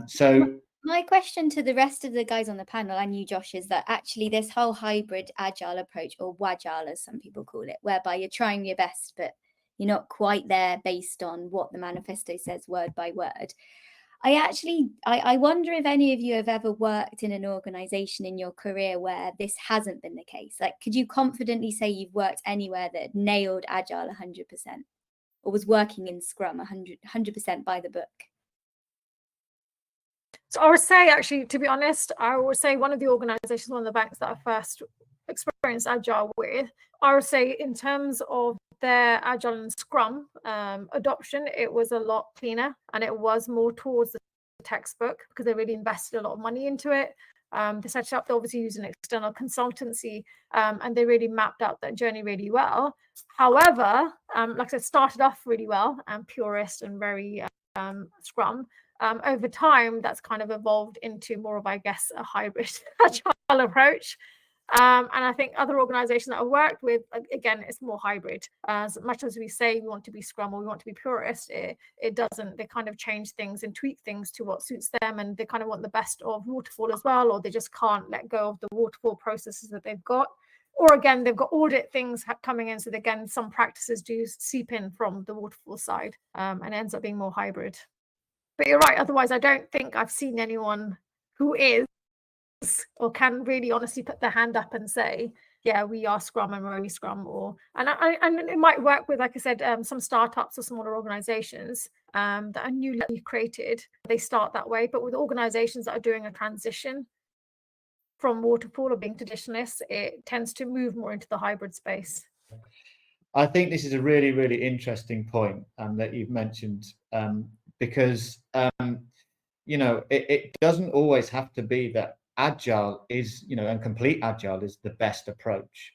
So my question to the rest of the guys on the panel and you, Josh, is that actually this whole hybrid agile approach, or WAGile as some people call it, whereby you're trying your best, but you're not quite there based on what the manifesto says word by word. I wonder if any of you have ever worked in an organization in your career where this hasn't been the case. Like, could you confidently say you've worked anywhere that nailed agile 100% or was working in Scrum 100% by the book? So I would say, actually, to be honest, I would say one of the organizations, one of the banks that I first experienced Agile with, I would say in terms of their Agile and Scrum adoption, it was a lot cleaner and it was more towards the textbook because they really invested a lot of money into it. They set up, they obviously use an external consultancy and they really mapped out that journey really well. However, like I said, started off really well and purist and very Scrum. Over time, that's kind of evolved into more of, I guess, a hybrid agile approach. And I think other organizations that I've worked with, again, it's more hybrid. As much as we say we want to be Scrum or we want to be purist, it doesn't. They kind of change things and tweak things to what suits them, and they kind of want the best of waterfall as well, or they just can't let go of the waterfall processes that they've got. Or again, they've got audit things coming in, so again, some practices do seep in from the waterfall side, and it ends up being more hybrid. But you're right. Otherwise, I don't think I've seen anyone who is or can really honestly put their hand up and say, yeah, we are Scrum and we're only Scrum. And it might work with, like I said, some startups or smaller organizations that are newly created. They start that way, but with organizations that are doing a transition from waterfall or being traditionalists, it tends to move more into the hybrid space. I think this is a really, really interesting point that you've mentioned, because it doesn't always have to be that agile is, and complete agile is the best approach.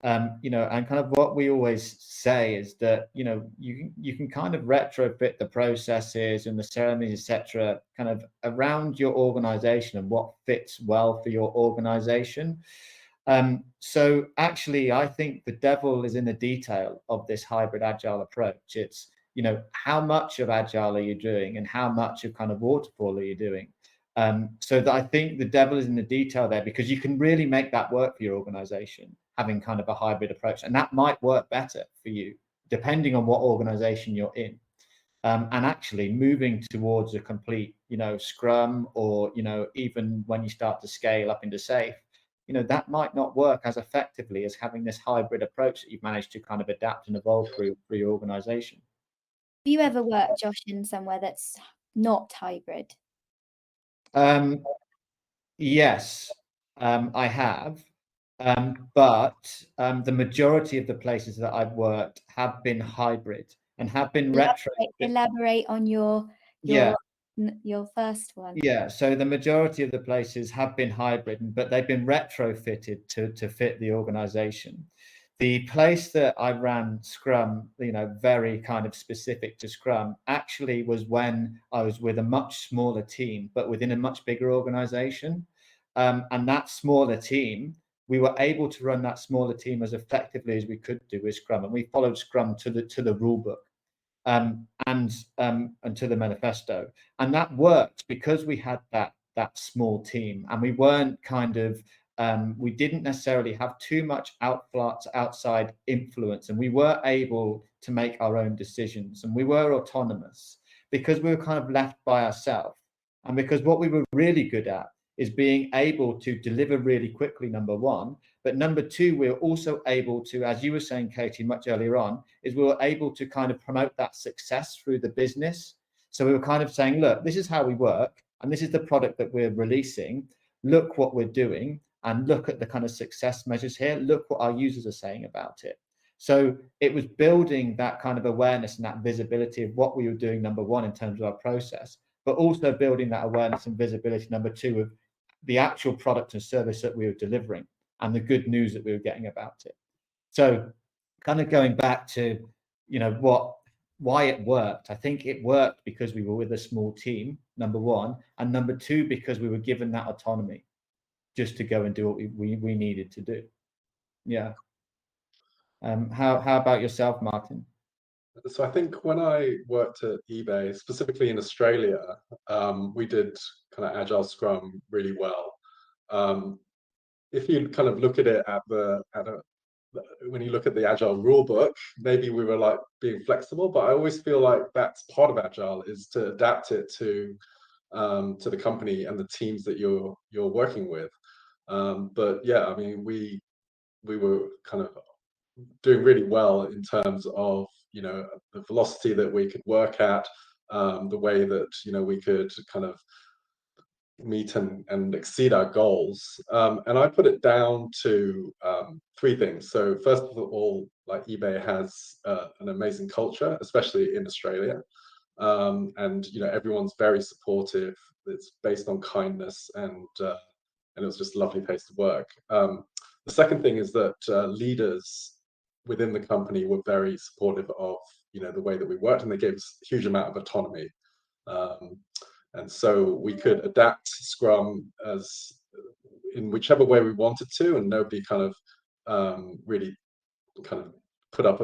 And kind of what we always say is that, you can kind of retrofit the processes and the ceremonies, etc., kind of around your organization and what fits well for your organization. So actually, I think the devil is in the detail of this hybrid agile approach. It's, how much of agile are you doing and how much of kind of waterfall are you doing? So that I think the devil is in the detail there, because you can really make that work for your organization, having kind of a hybrid approach. And that might work better for you, depending on what organization you're in. And actually moving towards a complete, Scrum, or, even when you start to scale up into Safe, that might not work as effectively as having this hybrid approach that you've managed to kind of adapt and evolve through your organization. Have you ever worked, Josh, in somewhere that's not hybrid? Yes, I have. But the majority of the places that I've worked have been hybrid and have been Elaborate on your first one. Yeah, so the majority of the places have been hybrid, but they've been retrofitted to fit the organization. The place that I ran Scrum, very kind of specific to Scrum, actually was when I was with a much smaller team, but within a much bigger organization. And that smaller team, we were able to run that smaller team as effectively as we could do with Scrum. And we followed Scrum to the rule book. And to the manifesto, and that worked because we had that small team, and we weren't kind of we didn't necessarily have too much outside influence, and we were able to make our own decisions, and we were autonomous because we were kind of left by ourselves, and because what we were really good at is being able to deliver really quickly, number one. But number two, we're also able to, as you were saying, Katie, much earlier on, is we were able to kind of promote that success through the business. So we were kind of saying, look, this is how we work, and this is the product that we're releasing. Look what we're doing, and look at the kind of success measures here. Look what our users are saying about it. So it was building that kind of awareness and that visibility of what we were doing, number one, in terms of our process, but also building that awareness and visibility, number two, of the actual product and service that we were delivering and the good news that we were getting about it. So kind of going back to, why it worked. I think it worked because we were with a small team, number one, and number two, because we were given that autonomy just to go and do what we needed to do. Yeah. How about yourself, Martin? So I think when I worked at eBay, specifically in Australia, we did kind of Agile Scrum really well. If you kind of look at it when you look at the Agile rulebook, maybe we were like being flexible, but I always feel like that's part of Agile, is to adapt it to the company and the teams that you're working with. But yeah, I mean, we were kind of doing really well in terms of the velocity that we could work at, the way that we could kind of meet and exceed our goals. And I put it down to three things. So first of all, like, eBay has an amazing culture, especially in Australia, and everyone's very supportive. It's based on kindness, and it was just a lovely place to work. The second thing is that leaders within the company were very supportive of the way that we worked, and they gave us a huge amount of autonomy. And so we could adapt Scrum in whichever way we wanted to, and nobody kind of really kind of put up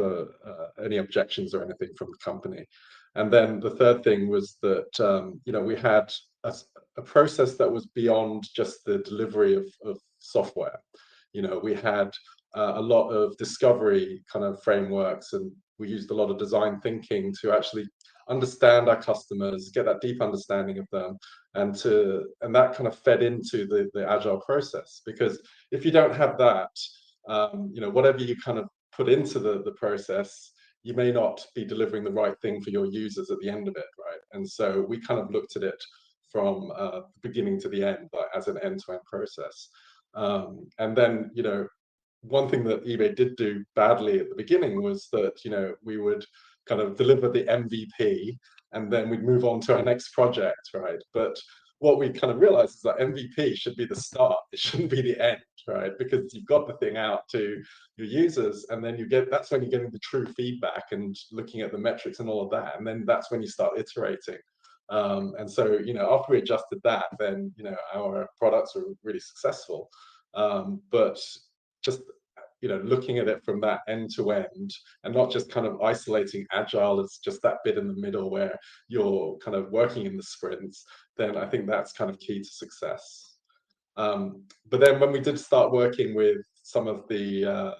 any objections or anything from the company. And then the third thing was that we had a process that was beyond just the delivery of software. We had a lot of discovery kind of frameworks, and we used a lot of design thinking to actually understand our customers, get that deep understanding of them, and that kind of fed into the agile process. Because if you don't have that, whatever you kind of put into the process, you may not be delivering the right thing for your users at the end of it, right? And so we kind of looked at it from the beginning to the end, like as an end-to-end process. And then, one thing that eBay did do badly at the beginning was that, we would kind of deliver the MVP and then we'd move on to our next project, right? But what we kind of realized is that MVP should be the start, it shouldn't be the end, right? Because you've got the thing out to your users, and then that's when you're getting the true feedback and looking at the metrics and all of that, and then that's when you start iterating. And so, after we adjusted that, then, our products were really successful. But just, looking at it from that end to end, and not just kind of isolating agile as just that bit in the middle where you're kind of working in the sprints, then I think that's kind of key to success. But then when we did start working with some of the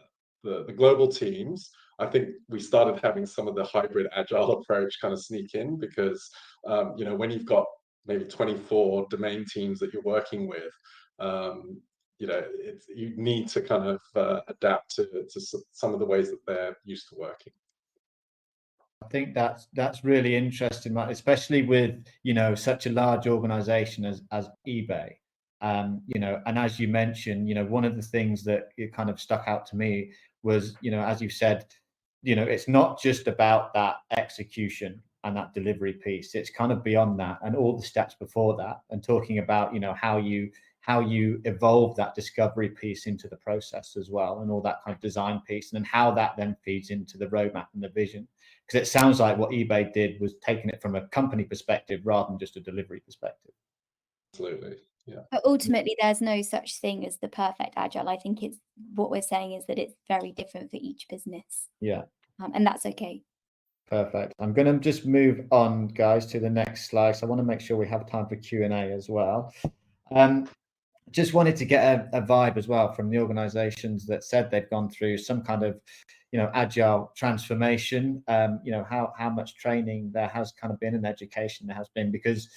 global teams, I think we started having some of the hybrid agile approach kind of sneak in, because when you've got maybe 24 domain teams that you're working with, you need to kind of adapt to some of the ways that they're used to working. I think that's really interesting, Matt, especially with such a large organization as eBay. And as you mentioned, one of the things that it kind of stuck out to me was, as you said, it's not just about that execution and that delivery piece. It's kind of beyond that and all the steps before that, and talking about how you evolve that discovery piece into the process as well, and all that kind of design piece, and then how that then feeds into the roadmap and the vision. Because it sounds like what eBay did was taking it from a company perspective rather than just a delivery perspective. Absolutely. Yeah. But ultimately, there's no such thing as the perfect agile. I think it's what we're saying is that it's very different for each business. Yeah. And that's okay. Perfect. I'm going to just move on, guys, to the next slide. So I want to make sure we have time for Q&A as well. Just wanted to get a vibe as well from the organizations that said they've gone through some kind of, agile transformation, how much training there has kind of been and education there has been, because,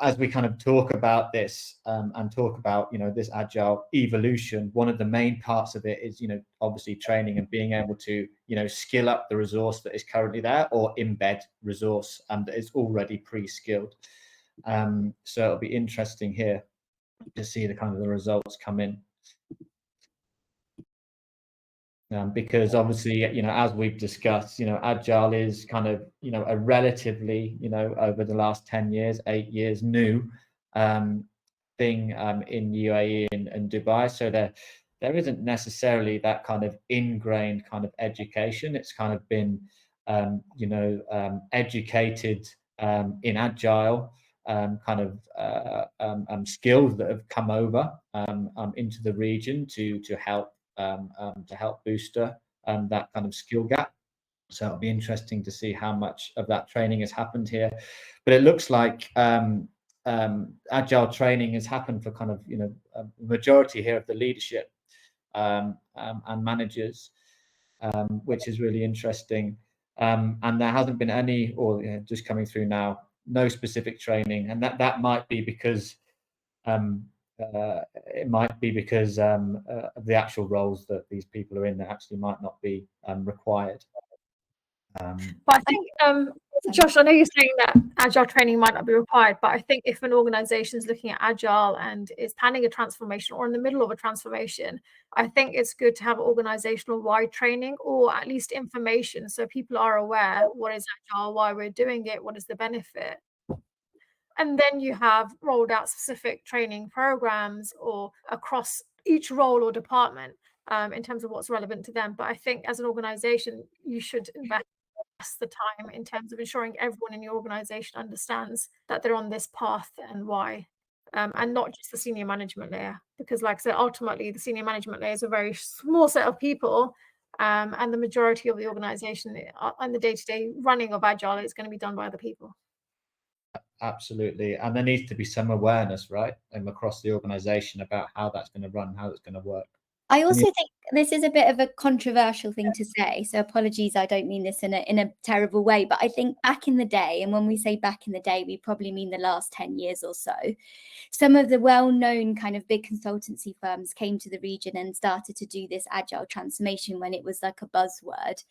as we kind of talk about this and talk about, this agile evolution, one of the main parts of it is, obviously training and being able to, skill up the resource that is currently there, or embed resource that is already pre-skilled. So it'll be interesting here to see the kind of the results come in. Because obviously, as we've discussed, agile is kind of, a relatively, over the last 10 years, 8 years, new thing in UAE and Dubai. So there isn't necessarily that kind of ingrained kind of education. It's kind of been, educated in agile skills that have come over into the region to help booster that kind of skill gap. So it'll be interesting to see how much of that training has happened here. But it looks like agile training has happened for kind of a majority here of the leadership and managers, which is really interesting. And there hasn't been any, or just coming through now, no specific training, and that might be because it might be because of the actual roles that these people are in that actually might not be required. But I think, Josh, I know you're saying that agile training might not be required, but I think if an organization is looking at agile and is planning a transformation or in the middle of a transformation, I think it's good to have organizational wide training, or at least information, so people are aware what is agile, why we're doing it, what is the benefit. And then you have rolled out specific training programs or across each role or department in terms of what's relevant to them. But I think as an organization, you should invest the time in terms of ensuring everyone in your organization understands that they're on this path and why. and not just the senior management layer, because like I said, ultimately the senior management layer is a very small set of people, and the majority of the organization and the day-to-day running of Agile is going to be done by other people. Absolutely. And there needs to be some awareness, right, across the organization about how that's going to run, how it's going to work. I also think this is a bit of a controversial thing to say, so apologies, I don't mean this in a terrible way, but I think back in the day, and when we say back in the day, we probably mean the last 10 years or so, some of the well-known kind of big consultancy firms came to the region and started to do this agile transformation when it was like a buzzword.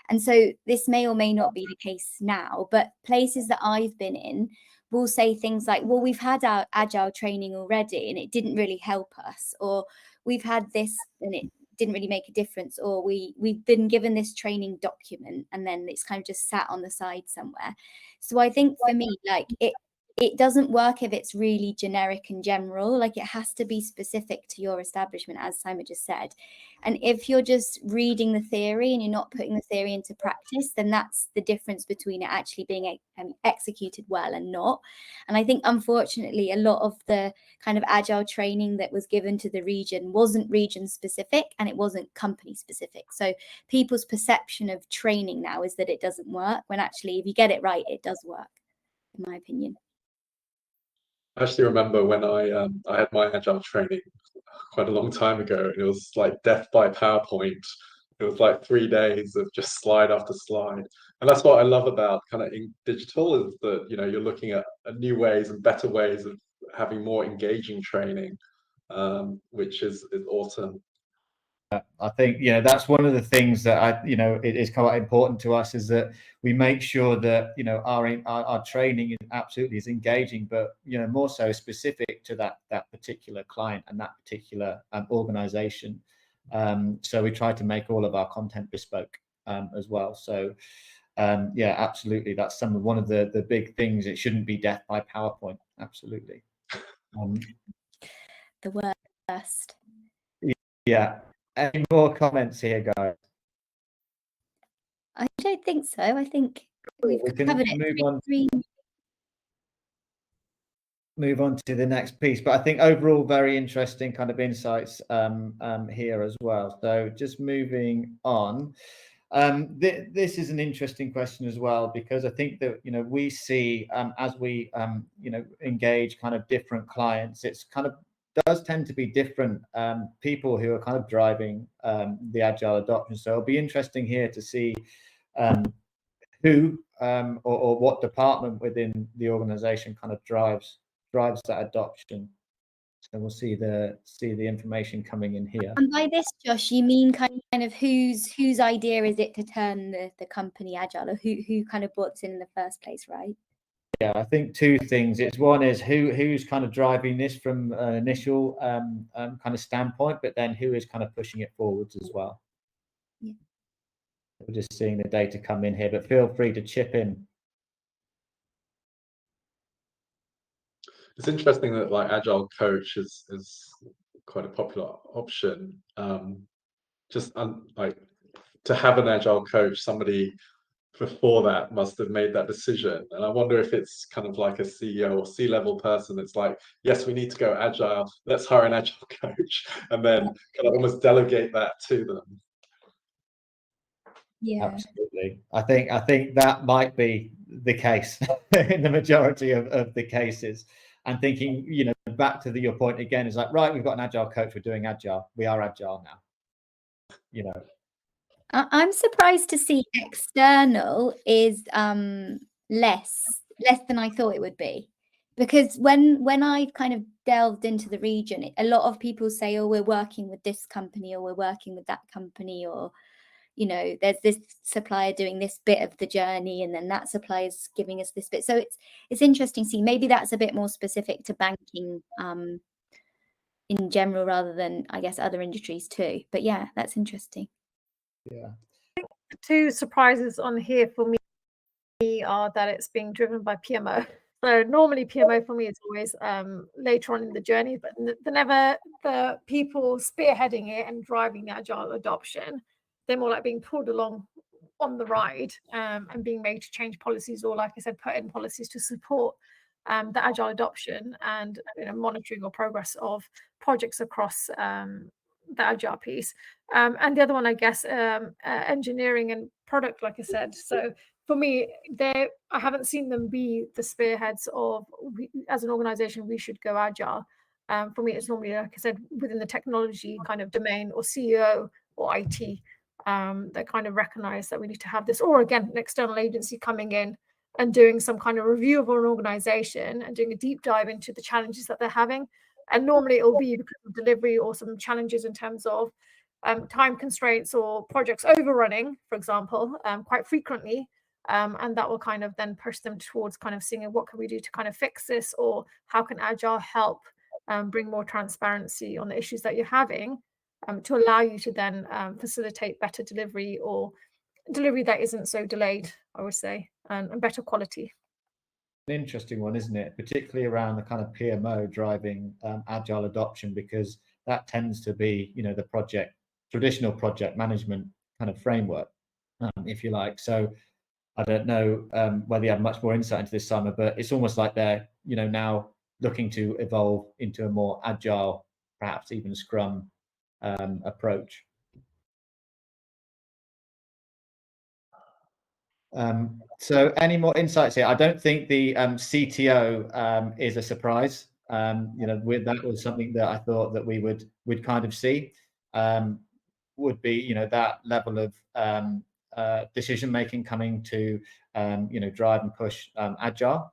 And so this may or may not be the case now, but places that I've been in will say things like, well, we've had our agile training already and it didn't really help us, or we've had this and it didn't really make a difference, or we've been given this training document and then it's kind of just sat on the side somewhere. So I think for me, like it doesn't work if it's really generic and general. Like it has to be specific to your establishment, as Simon just said. And if you're just reading the theory and you're not putting the theory into practice, then that's the difference between it actually being executed well and not. And I think, unfortunately, a lot of the kind of agile training that was given to the region wasn't region specific and it wasn't company specific. So people's perception of training now is that it doesn't work, when actually, if you get it right, it does work, in my opinion. I actually remember when I had my agile training quite a long time ago. It was like death by PowerPoint. It was like 3 days of just slide after slide. And that's what I love about kind of digital, is that, you know, you're looking at new ways and better ways of having more engaging training, which is awesome. I think, you know, that's one of the things that it is quite important to us, is that we make sure that, you know, our training is absolutely is engaging, but, you know, more so specific to that particular client and that particular organization. So we try to make all of our content bespoke as well. So yeah, absolutely, that's one of the big things. It shouldn't be death by PowerPoint. Absolutely. The worst. Yeah. Any more comments here, guys? I don't think so. I think we've covered it. Move on to the next piece, but I think overall very interesting kind of insights here as well. So just moving on, this is an interesting question as well, because I think that, you know, we see as we you know, engage kind of different clients, it's kind of does tend to be different people who are kind of driving the agile adoption. So it'll be interesting here to see who or what department within the organization kind of drives that adoption. So we'll see the information coming in here. And by this, Josh, you mean kind of whose idea is it to turn the company agile, or who kind of brought it in the first place, right? Yeah, I think two things. It's one is who's kind of driving this from an initial kind of standpoint, but then who is kind of pushing it forwards as well. Yeah. We're just seeing the data come in here, but feel free to chip in. It's interesting that like Agile Coach is quite a popular option. Just like to have an Agile Coach, somebody before that must have made that decision. And I wonder if it's kind of like a CEO or C-level person. It's like, yes, we need to go agile. Let's hire an Agile Coach, and then kind of almost delegate that to them. Yeah, absolutely. I think that might be the case in the majority of the cases. And thinking, you know, back to your point again, is like, right, we've got an agile coach, we're doing agile, we are agile now. You know, I'm surprised to see external is less than I thought it would be, because when I kind of delved into the region, a lot of people say, oh, we're working with this company, or we're working with that company, or, you know, there's this supplier doing this bit of the journey, and then that supplier is giving us this bit. So it's interesting to see. Maybe that's a bit more specific to banking in general, rather than, I guess, other industries too. But yeah, that's interesting. yeah. The two surprises on here for me are that it's being driven by PMO. So normally PMO for me is always later on in the journey, but never the people spearheading it and driving the agile adoption. They're more like being pulled along on the ride and being made to change policies, or, like I said, put in policies to support the agile adoption and monitoring or progress of projects across the agile piece. And the other one, I guess, engineering and product, like I said. So for me, I haven't seen them be the spearheads of, as an organization, we should go agile. For me, it's normally, like I said, within the technology kind of domain, or CEO or IT, that kind of recognize that we need to have this, or again, an external agency coming in and doing some kind of review of an organization and doing a deep dive into the challenges that they're having. And normally it will be because of delivery or some challenges in terms of time constraints or projects overrunning, for example, quite frequently. And that will kind of then push them towards kind of seeing what can we do to kind of fix this, or how can Agile help bring more transparency on the issues that you're having, to allow you to then facilitate better delivery, or delivery that isn't so delayed, I would say, and better quality. An interesting one, isn't it? Particularly around the kind of PMO driving agile adoption, because that tends to be, the traditional project management kind of framework, if you like. So I don't know whether you have much more insight into this, Simon, but it's almost like they're, now looking to evolve into a more agile, perhaps even Scrum approach. So any more insights here? I don't think the CTO is a surprise. That was something that I thought that we'd kind of see, would be, that level of decision making coming to, drive and push agile.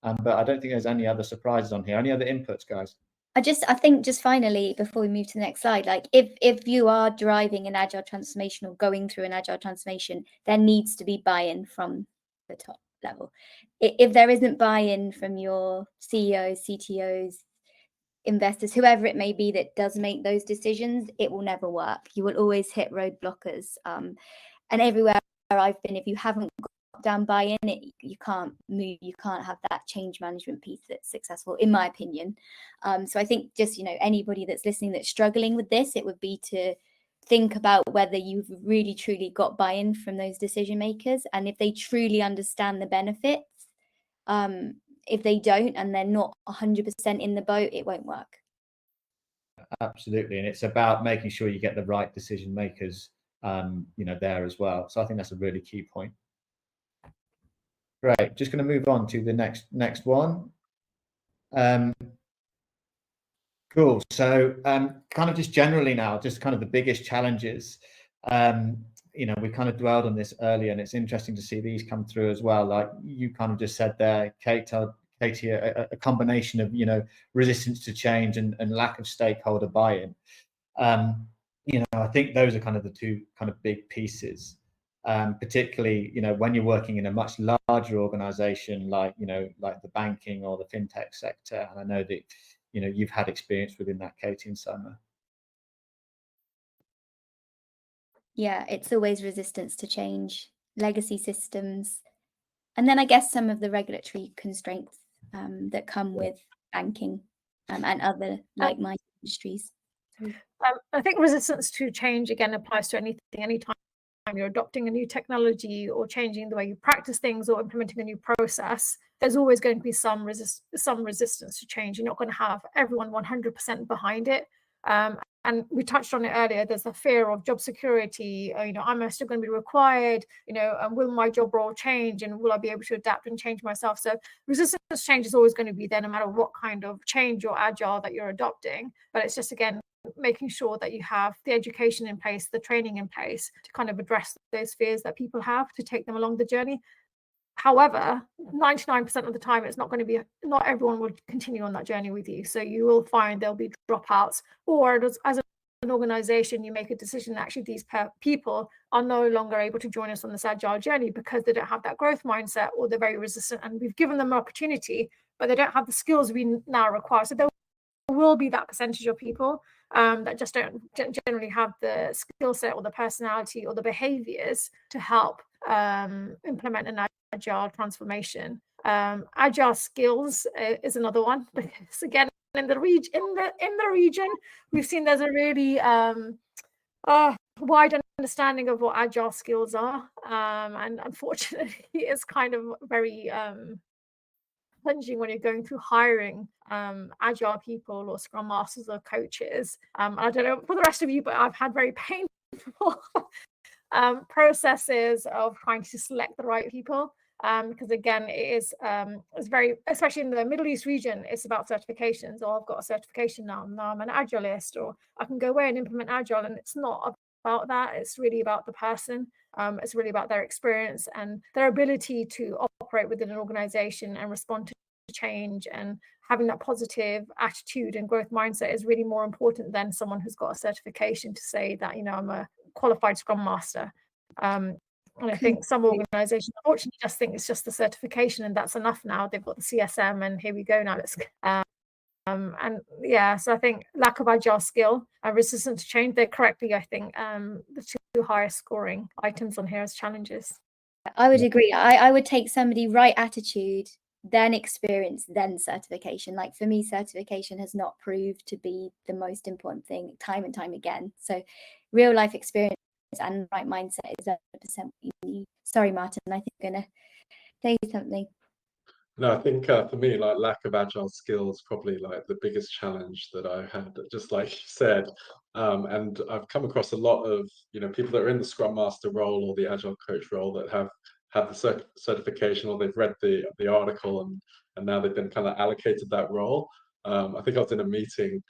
But I don't think there's any other surprises on here. Any other inputs, guys? I think just finally, before we move to the next slide, like if you are driving an agile transformation or going through an agile transformation, there needs to be buy-in from the top level. If there isn't buy-in from your CEOs, CTOs, investors, whoever it may be that does make those decisions, it will never work. You will always hit roadblockers. And everywhere I've been, if you haven't got down buy-in, you can't move, you can't have that change management piece that's successful, in my opinion. So I think just, anybody that's listening that's struggling with this, it would be to think about whether you've really truly got buy-in from those decision makers, and if they truly understand the benefits. If they don't, and they're not 100% in the boat, it won't work. Absolutely. And it's about making sure you get the right decision makers, there as well. So I think that's a really key point. Great. Just going to move on to the next one. Cool. So kind of just generally now, just kind of the biggest challenges. We kind of dwelled on this earlier, and it's interesting to see these come through as well. Like you kind of just said there, Katie, a combination of, resistance to change and lack of stakeholder buy-in. I think those are kind of the two kind of big pieces. Particularly, when you're working in a much larger organization like the banking or the fintech sector. And I know that, you've had experience within that, Katie and Summer. Yeah, it's always resistance to change, legacy systems, and then I guess some of the regulatory constraints that come with banking and other like-minded industries. I think resistance to change, again, applies to anything, anytime you're adopting a new technology or changing the way you practice things or implementing a new process. There's always going to be some resistance to change. You're not going to have everyone 100% behind it. And we touched on it earlier. There's the fear of job security. Am I still going to be required? And will my job role change? And will I be able to adapt and change myself? So resistance to change is always going to be there, no matter what kind of change or agile that you're adopting. But it's just, again, making sure that you have the education in place, the training in place to kind of address those fears that people have, to take them along the journey. However, 99% of the time, it's not everyone will continue on that journey with you. So you will find there'll be dropouts, or as an organization, you make a decision that actually these people are no longer able to join us on this agile journey because they don't have that growth mindset, or they're very resistant, and we've given them an opportunity, but they don't have the skills we now require. So there will be that percentage of people that just don't generally have the skill set or the personality or the behaviors to help implement an agile transformation. Agile skills is another one, because again, in the region, we've seen there's a really wide understanding of what agile skills are, and unfortunately, it's kind of very challenging when you're going through hiring agile people or scrum masters or coaches. I don't know for the rest of you, but I've had very painful processes of trying to select the right people. Because again, it's very, especially in the Middle East region, it's about certifications. Or I've got a certification now I'm an agilist, or I can go away and implement agile, and it's not about that. It's really about the person. It's really about their experience and their ability to operate within an organization and respond to change, and having that positive attitude and growth mindset is really more important than someone who's got a certification to say that, you know, I'm a qualified scrum master. And I think some organizations unfortunately just think it's just the certification and that's enough now. They've got the CSM and here we go now. Let's and yeah, so I think lack of agile skill and resistance to change, they're correctly, I think, the two highest scoring items on here as challenges. I would agree. I would take somebody right attitude, then experience, then certification. Like for me, certification has not proved to be the most important thing time and time again. So real life experience and right mindset is 100% what you need. Sorry, Martin, I think you're going to say something. No, I think for me, like lack of agile skills, probably like the biggest challenge that I had, just like you said. And I've come across a lot of, you know, people that are in the Scrum Master role or the Agile Coach role that have had the certification, or they've read the article, and now they've been kind of allocated that role. I think I was in a meeting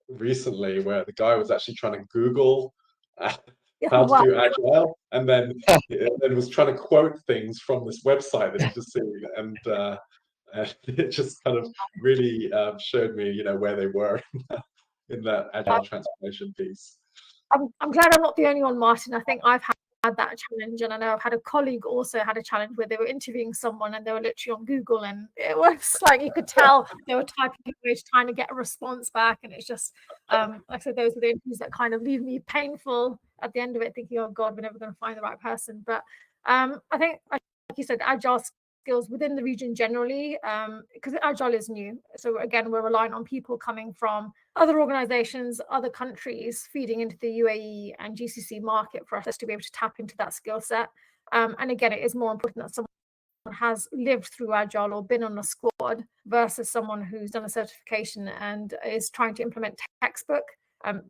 recently where the guy was actually trying to Google how to do agile, and then was trying to quote things from this website that he just seen, and it just kind of really showed me, you know, where they were in that agile transformation piece. I'm glad I'm not the only one, Martin. I think I've had that challenge, and I know I've had a colleague also had a challenge where they were interviewing someone and they were literally on Google, and it was like you could tell they were typing English, trying to get a response back, and it's just like I said, those are the interviews that kind of leave me painful at the end of it, thinking, oh God, we're never going to find the right person. But I think, like you said, agile skills within the region generally, because agile is new, so again we're relying on people coming from other organizations, other countries, feeding into the UAE and GCC market for us to be able to tap into that skill set. And again, it is more important that someone has lived through agile or been on a squad versus someone who's done a certification and is trying to implement textbook,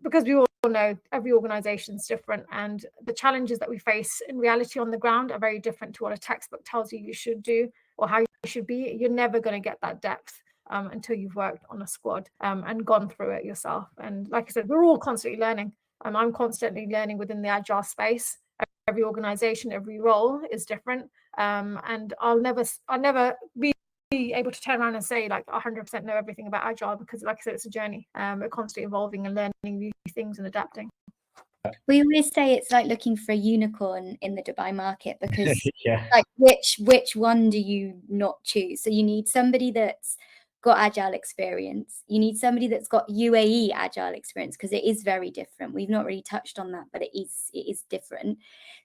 because we all know every organization is different, and the challenges that we face in reality on the ground are very different to what a textbook tells you should do or how you should be. You're never going to get that depth until you've worked on a squad and gone through it yourself. And like I said, we're all constantly learning. I'm constantly learning within the agile space. Every organization, every role is different, and I'll never be able to turn around and say like 100% know everything about agile, because like I said, it's a journey. We're constantly evolving and learning new things and adapting. We always say it's like looking for a unicorn in the Dubai market, because Yeah. like which one do you not choose? So you need somebody that's got agile experience. You need somebody that's got UAE agile experience, because it is very different. We've not really touched on that, but it is different.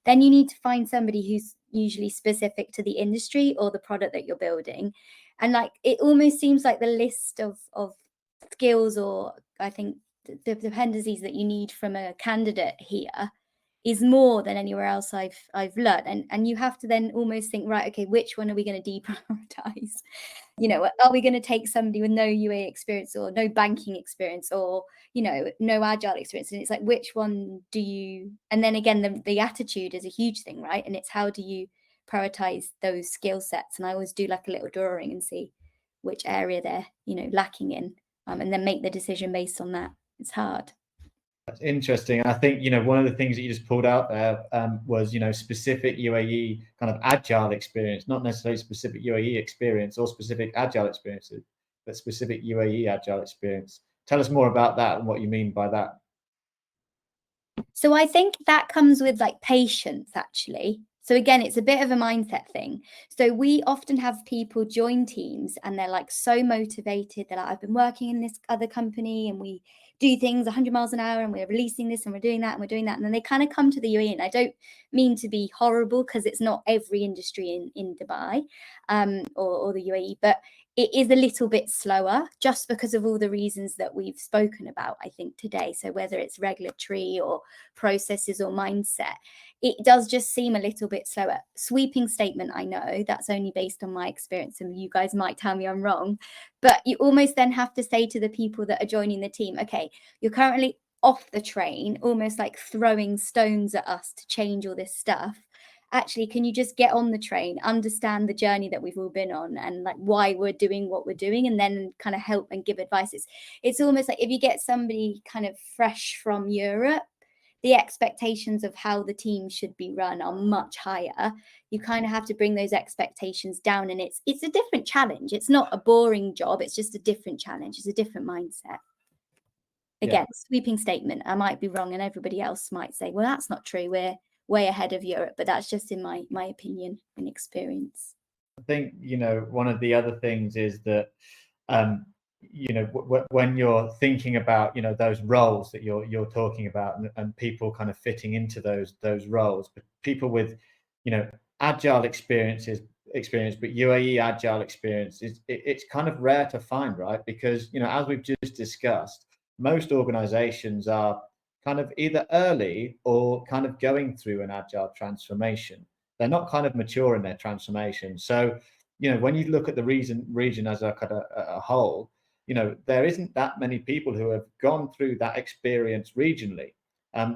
Then you need to find somebody who's usually specific to the industry or the product that you're building. And like it almost seems like the list of skills, or I think the dependencies that you need from a candidate here is more than anywhere else I've learned. And you have to then almost think, right, okay, which one are we going to deprioritize? You know, are we going to take somebody with no UA experience or no banking experience or, you know, no agile experience? And it's like, which one do you, and then again, the attitude is a huge thing, right? And it's how do you prioritize those skill sets? And I always do like a little drawing and see which area they're, you know, lacking in, and then make the decision based on that. It's hard. That's interesting. I think, you know, one of the things that you just pulled out there was, you know, specific UAE kind of agile experience, not necessarily specific UAE experience or specific agile experiences, but specific UAE agile experience. Tell us more about that and what you mean by that. So I think that comes with like patience, actually. So again, it's a bit of a mindset thing. So we often have people join teams and they're like so motivated. They're like, I've been working in this other company and we do things 100 miles an hour and we're releasing this and we're doing that and we're doing that. And then they kind of come to the UAE. And I don't mean to be horrible, because it's not every industry in Dubai or the UAE, but it is a little bit slower just because of all the reasons that we've spoken about, I think, today. So whether it's regulatory or processes or mindset, it does just seem a little bit slower. Sweeping statement, I know that's only based on my experience, and you guys might tell me I'm wrong, but you almost then have to say to the people that are joining the team, okay, you're currently off the train, almost like throwing stones at us to change all this stuff. Actually, can you just get on the train, understand the journey that we've all been on and like why we're doing what we're doing, and then kind of help and give advice. It's almost like if you get somebody kind of fresh from Europe, the expectations of how the team should be run are much higher. You kind of have to bring those expectations down, and it's a different challenge. It's not a boring job, it's just a different challenge. It's a different mindset. Again, sweeping statement. I might be wrong, and everybody else might say, well, that's not true. We're way ahead of Europe, but that's just in my opinion and experience. I think, you know, one of the other things is that, you know, when you're thinking about, you know, those roles that you're talking about, and people kind of fitting into those roles, but people with, you know, agile experience, but UAE agile experience it's kind of rare to find, right? Because, you know, as we've just discussed, most organizations are kind of either early or kind of going through an agile transformation. They're not kind of mature in their transformation. So, you know, when you look at the region as a kind of a whole, you know, there isn't that many people who have gone through that experience regionally.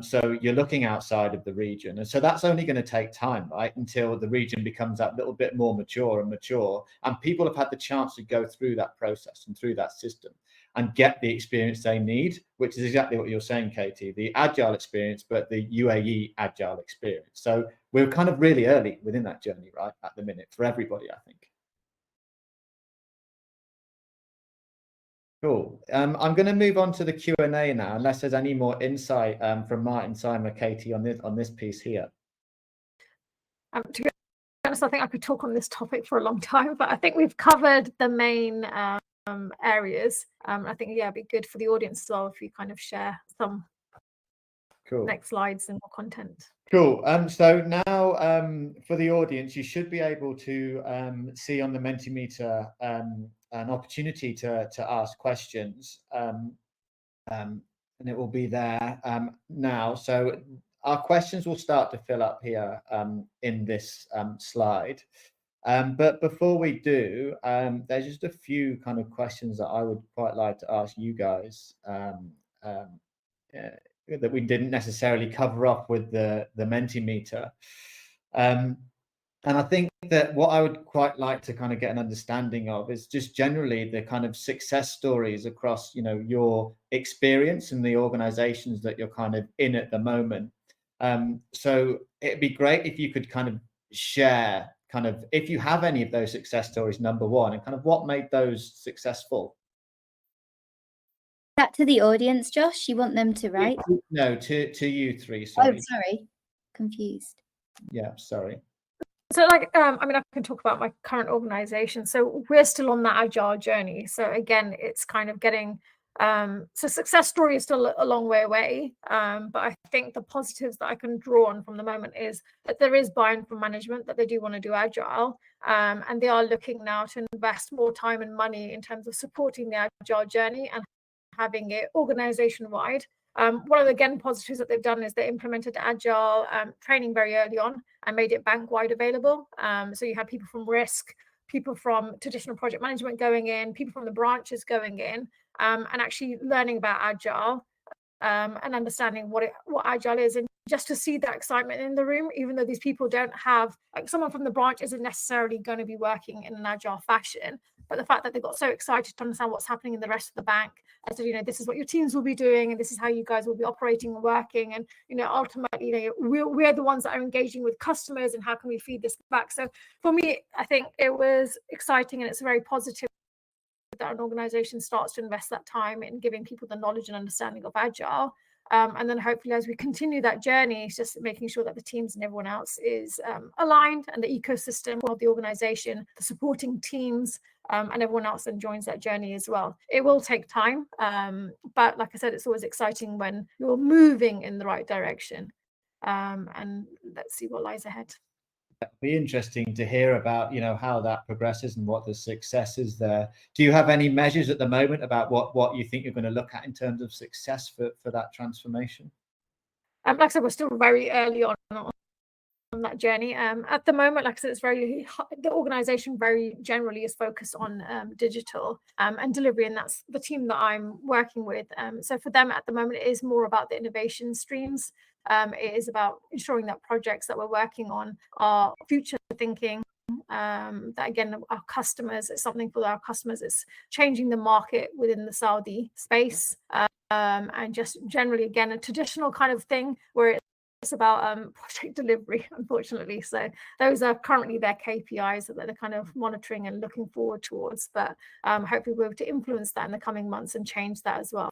So you're looking outside of the region. And so that's only going to take time, right? Until the region becomes that little bit more mature, and people have had the chance to go through that process and through that system and get the experience they need, which is exactly what you're saying, Katie, the agile experience, but the UAE agile experience. So we're kind of really early within that journey, right, at the minute for everybody, I think. Cool. I'm going to move on to the Q&A now, unless there's any more insight from Martin, Simon, or Katie on this piece here. To be honest, I think I could talk on this topic for a long time, but I think we've covered the main areas. I think, yeah, it'd be good for the audience as well if you kind of share some next slides and more content. Cool. So now for the audience, you should be able to see on the Mentimeter an opportunity to ask questions, and it will be there now. So our questions will start to fill up here in this slide. But before we do, there's just a few kind of questions that I would quite like to ask you guys that we didn't necessarily cover up with the Mentimeter. And I think that what I would quite like to kind of get an understanding of is just generally the kind of success stories across, you know, your experience and the organizations that you're kind of in at the moment. So it'd be great if you could kind of share kind of, if you have any of those success stories, number one, and kind of what made those successful. That to the audience, Josh? You want them to write? No, to you three. Sorry. Oh, sorry. Confused. Yeah, sorry. So like, I mean, I can talk about my current organization. So we're still on that agile journey. So again, it's kind of getting, so success story is still a long way away. But I think the positives that I can draw on from the moment is that there is buy-in from management that they do want to do agile. And they are looking now to invest more time and money in terms of supporting the agile journey and having it organization-wide. One of the, again, positives that they've done is they implemented agile training very early on and made it bank-wide available. So you had people from risk, people from traditional project management going in, people from the branches going in, and actually learning about agile and understanding what agile is. And just to see that excitement in the room, even though these people don't have, like, someone from the branch isn't necessarily going to be working in an agile fashion, but the fact that they got so excited to understand what's happening in the rest of the bank, as you know, this is what your teams will be doing, and this is how you guys will be operating and working, and, you know, ultimately, you know, we're the ones that are engaging with customers, and how can we feed this back? So for me, I think it was exciting, and it's very positive that an organization starts to invest that time in giving people the knowledge and understanding of agile. And then hopefully as we continue that journey, it's just making sure that the teams and everyone else is aligned, and the ecosystem of the organization, the supporting teams, and everyone else then joins that journey as well. It will take time, but like I said, it's always exciting when you're moving in the right direction. And let's see what lies ahead. It'll be interesting to hear about, you know, how that progresses and what the success is there. Do you have any measures at the moment about what you think you're going to look at in terms of success for that transformation? Like I said, we're still very early on that journey. At the moment, like I said, it's the organization very generally is focused on digital and delivery, and that's the team that I'm working with. So for them at the moment, it is more about the innovation streams. It is about ensuring that projects that we're working on are future thinking. That again, our customers, it's something for our customers. It's changing the market within the Saudi space, and just generally, again, a traditional kind of thing where it's about project delivery, unfortunately. So those are currently their KPIs that they're kind of monitoring and looking forward towards. But hopefully we'll be able to influence that in the coming months and change that as well.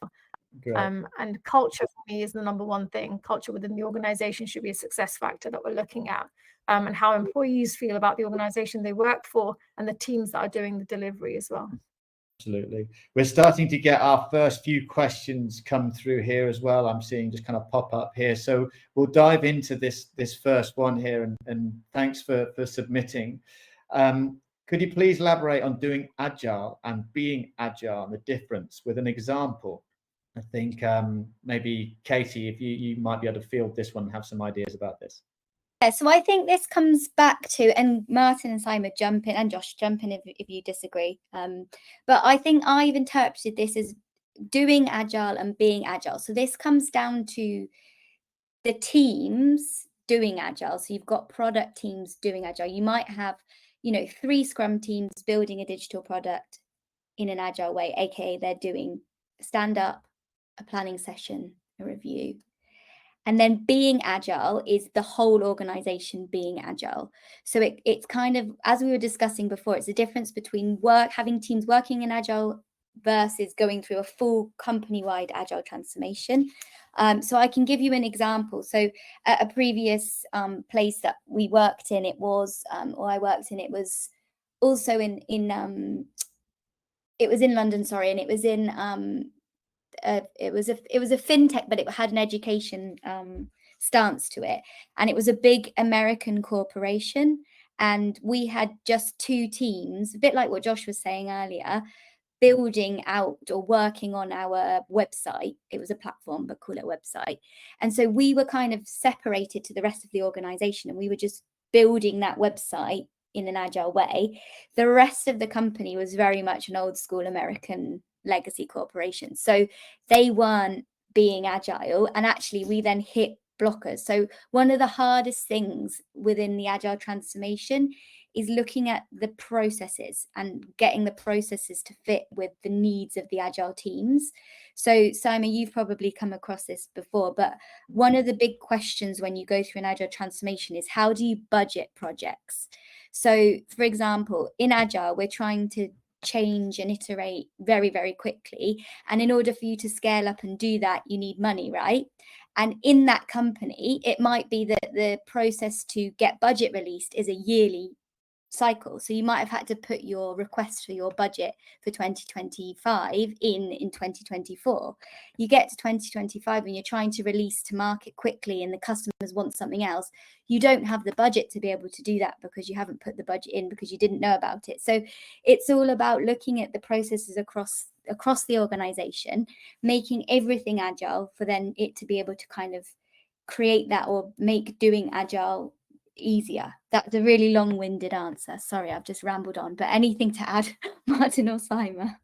And culture for me is the #1 thing. Culture within the organization should be a success factor that we're looking at, and how employees feel about the organization they work for and the teams that are doing the delivery as well. Absolutely. We're starting to get our first few questions come through here as well. I'm seeing just kind of pop up here. So we'll dive into this first one here, and thanks for submitting. Could you please elaborate on doing Agile and being Agile and the difference with an example? I think maybe Katie, if you might be able to field this one and have some ideas about this. Yeah, so I think this comes back to, and Martin and Simon jump in, and Josh jump in if you disagree. But I think I've interpreted this as doing Agile and being Agile. So this comes down to the teams doing Agile. So you've got product teams doing Agile. You might have, 3 Scrum teams building a digital product in an Agile way, aka they're doing stand up, a planning session, a review. And then being Agile is the whole organization being Agile. So it's kind of, as we were discussing before, it's the difference between having teams working in Agile versus going through a full company-wide Agile transformation. So I can give you an example. So at a previous place that we worked in, it was also in London, sorry, and it was in it was a fintech, but it had an education stance to it, and it was a big American corporation, and we had just 2 teams, a bit like what Josh was saying earlier, building out or working on our website. It was a platform, but call it a website. And so we were kind of separated to the rest of the organization, and we were just building that website in an Agile way. The rest of the company was very much an old school American legacy corporation. So they weren't being Agile, and actually we then hit blockers. So one of the hardest things within the Agile transformation is looking at the processes and getting the processes to fit with the needs of the Agile teams. So Simon, you've probably come across this before, but one of the big questions when you go through an Agile transformation is, how do you budget projects? So for example, in Agile, we're trying to change and iterate very, very quickly. And in order for you to scale up and do that, you need money, right? And in that company, it might be that the process to get budget released is a yearly cycle. So you might have had to put your request for your budget for 2025 in 2024. You get to 2025 and you're trying to release to market quickly and the customers want something else. You don't have the budget to be able to do that because you haven't put the budget in because you didn't know about it. So it's all about looking at the processes across the organization, making everything Agile for then it to be able to kind of create that or make doing Agile easier. That's a really long-winded answer. Sorry, I've just rambled on, but anything to add, Martin or Simon?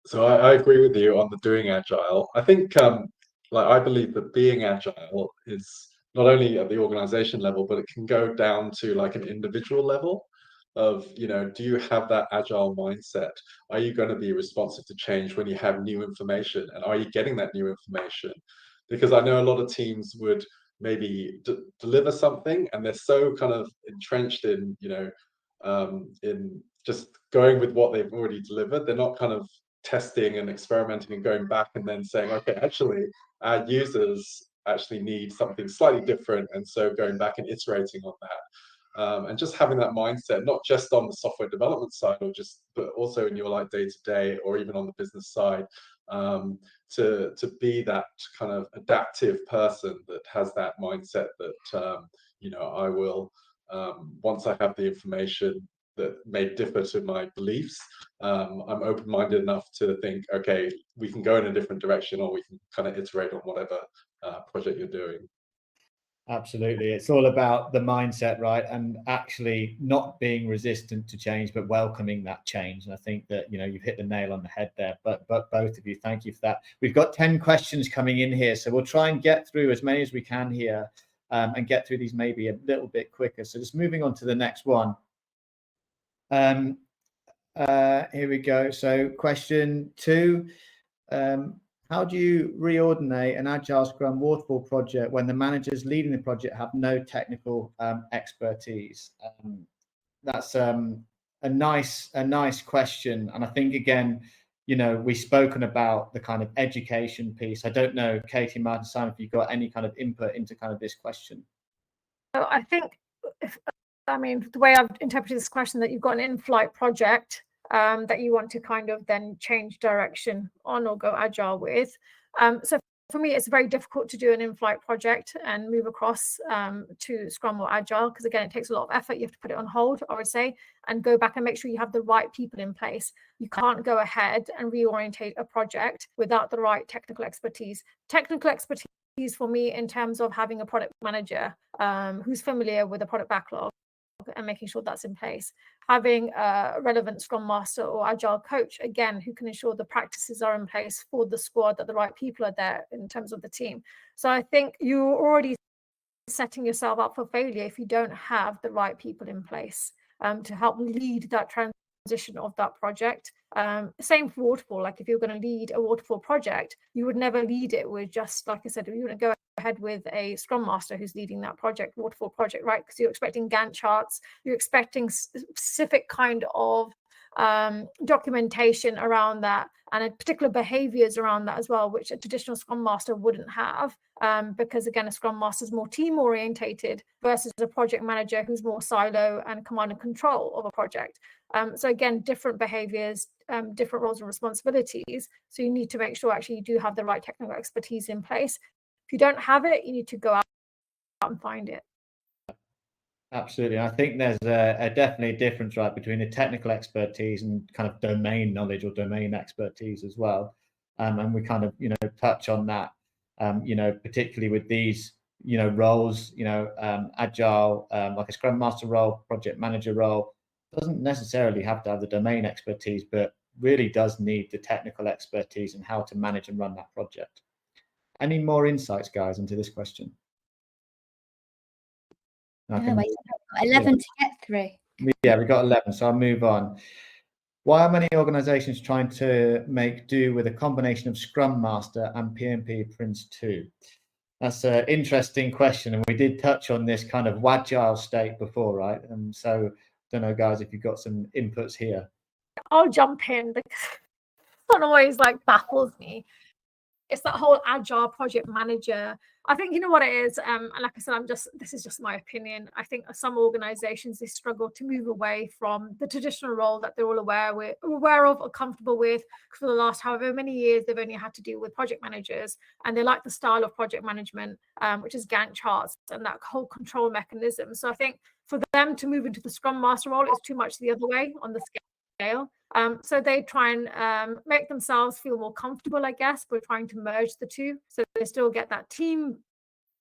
So I agree with you on the doing Agile. I think I believe that being Agile is not only at the organization level, but it can go down to like an individual level of, do you have that Agile mindset? Are you going to be responsive to change when you have new information? And are you getting that new information? Because I know a lot of teams would maybe deliver something and they're so kind of entrenched in, in just going with what they've already delivered. They're not kind of testing and experimenting and going back and then saying, okay, actually, our users actually need something slightly different. And so going back and iterating on that. and just having that mindset, not just on the software development side, but also in your like day-to-day, or even on the business side, to be that kind of adaptive person that has that mindset that you know, I will, once I have the information that may differ to my beliefs, I'm open-minded enough to think, okay, we can go in a different direction, or we can kind of iterate on whatever project you're doing. Absolutely. It's all about the mindset, right? And actually not being resistant to change, but welcoming that change. And I think that, you know, you've hit the nail on the head there, but both of you, thank you for that. We've got 10 questions coming in here, so we'll try and get through as many as we can here, and get through these maybe a little bit quicker. So just moving on to the next one. Here we go. So question 2, how do you reordinate an Agile Scrum waterfall project when the managers leading the project have no technical expertise? That's a nice question, and I think, again, you know, we've spoken about the kind of education piece. I don't know, Katie, Martin, Simon, if you've got any kind of input into kind of this question. So I think, I mean, the way I've interpreted this question, that you've got an in-flight project that you want to kind of then change direction on or go agile with. So for me, it's very difficult to do an in-flight project and move across to Scrum or Agile, because again, it takes a lot of effort. You have to put it on hold, I would say, and go back and make sure you have the right people in place. You can't go ahead and reorientate a project without the right technical expertise. Technical expertise for me, in terms of having a product manager who's familiar with the product backlog and making sure that's in place, having a relevant Scrum Master or Agile coach, again, who can ensure the practices are in place for the squad, that the right people are there in terms of the team. So I think you're already setting yourself up for failure if you don't have the right people in place to help lead that transition of that project. Same for waterfall. Like, if you're going to lead a waterfall project, you would never lead it with just, like I said, you wouldn't go ahead with a Scrum Master who's leading that waterfall project, right? Because you're expecting Gantt charts, you're expecting specific kind of documentation around that, and particular behaviors around that as well, which a traditional Scrum Master wouldn't have, because again, a Scrum Master is more team orientated versus a project manager who's more silo and command and control of a project. So again, different behaviors, different roles and responsibilities. So you need to make sure actually you do have the right technical expertise in place. If you don't have it, you need to go out and find it. Absolutely. I think there's definitely a difference, right, between the technical expertise and kind of domain knowledge or domain expertise as well. And we kind of, you know, touch on that, you know, particularly with these, you know, roles, you know, Agile, like a Scrum Master role, project manager role, doesn't necessarily have to have the domain expertise, but really does need the technical expertise and how to manage and run that project. Any more insights, guys, into this question? No, I think I've got 11 to get through. Yeah, we got 11, so I'll move on. Why are many organizations trying to make do with a combination of Scrum Master and PMP Prince 2? That's an interesting question, and we did touch on this kind of Agile state before, right? And so, don't know, guys, if you've got some inputs here. I'll jump in, because that always like baffles me. It's that whole Agile project manager. I think, you know what it is, and like I said, this is just my opinion. I think some organizations, they struggle to move away from the traditional role that they're all aware of or comfortable with. For the last however many years, they've only had to deal with project managers, and they like the style of project management, which is Gantt charts and that whole control mechanism. So I think for them to move into the Scrum Master role is too much the other way on the scale. So they try and make themselves feel more comfortable, I guess, by trying to merge the two. So they still get that team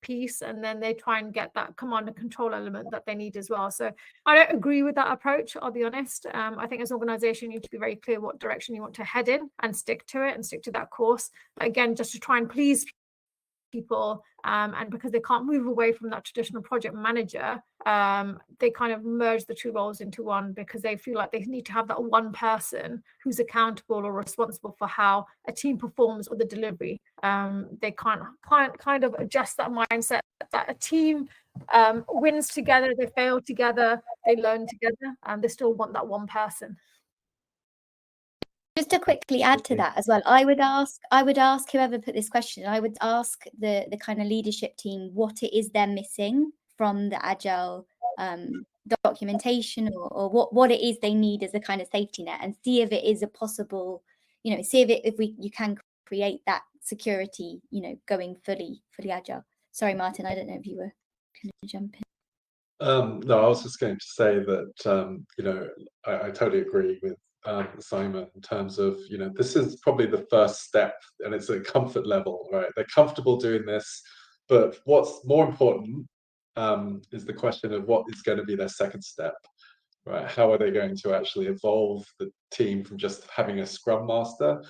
piece, and then they try and get that command and control element that they need as well. So I don't agree with that approach, I'll be honest. I think as an organization, you need to be very clear what direction you want to head in and stick to it and stick to that course. But again, just to try and please people, and because they can't move away from that traditional project manager, they kind of merge the two roles into one, because they feel like they need to have that one person who's accountable or responsible for how a team performs or the delivery. They can't kind of adjust that mindset that a team wins together, they fail together, they learn together, and they still want that one person. Just to quickly add to that as well, I would ask whoever put this question, I would ask the kind of leadership team what it is they're missing from the Agile documentation or what it is they need as a kind of safety net, and see if it is a possible, see if you can create that security, going fully agile. Sorry, Martin, I don't know if you were going to jump in. No, I was just going to say that I totally agree with Simon in terms of this is probably the first step, and it's a comfort level, right? They're comfortable doing this, but what's more important is the question of what is going to be their second step, right? How are they going to actually evolve the team from just having a Scrum Master,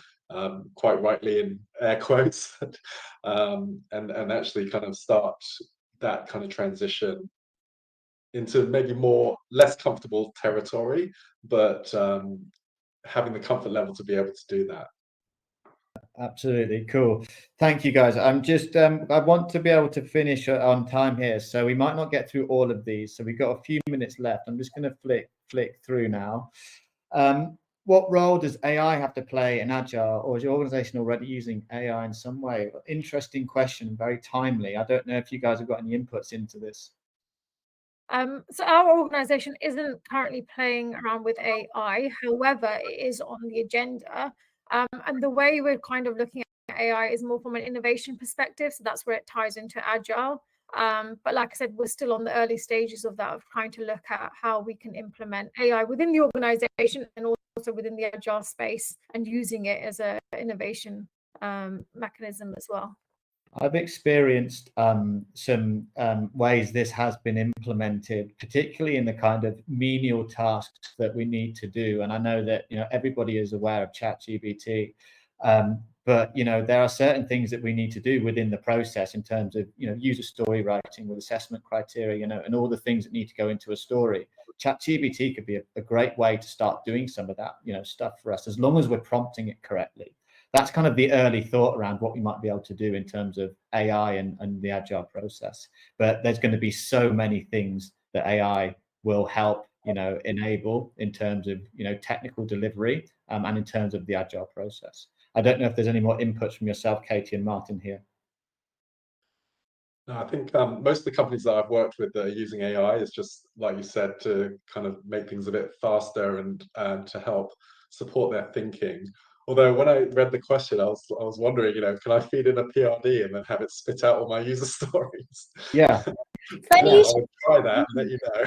quite rightly in air quotes, and actually kind of start that kind of transition into maybe less comfortable territory, but having the comfort level to be able to do that. Absolutely cool. Thank you, guys. I'm just I want to be able to finish on time here, so we might not get through all of these. So we've got a few minutes left. I'm just going to flick through now. What role does AI have to play in Agile, or is your organization already using AI in some way? Interesting question, very timely. I don't know if you guys have got any inputs into this. So our organization isn't currently playing around with AI. However, it is on the agenda. And the way we're kind of looking at AI is more from an innovation perspective. So that's where it ties into Agile. But like I said, we're still on the early stages of that, of trying to look at how we can implement AI within the organization and also within the Agile space, and using it as an innovation mechanism as well. I've experienced some ways this has been implemented, particularly in the kind of menial tasks that we need to do. And I know that everybody is aware of ChatGPT, but there are certain things that we need to do within the process in terms of user story writing with assessment criteria, and all the things that need to go into a story. ChatGPT could be a great way to start doing some of that stuff for us, as long as we're prompting it correctly. That's kind of the early thought around what we might be able to do in terms of AI and the Agile process. But there's going to be so many things that AI will help, enable in terms of, technical delivery and in terms of the Agile process. I don't know if there's any more inputs from yourself, Katie and Martin here. No, I think most of the companies that I've worked with that are using AI is just, like you said, to kind of make things a bit faster and to help support their thinking. Although when I read the question, I was wondering, can I feed in a PRD and then have it spit out all my user stories? Yeah. Funny I would try that and let you know.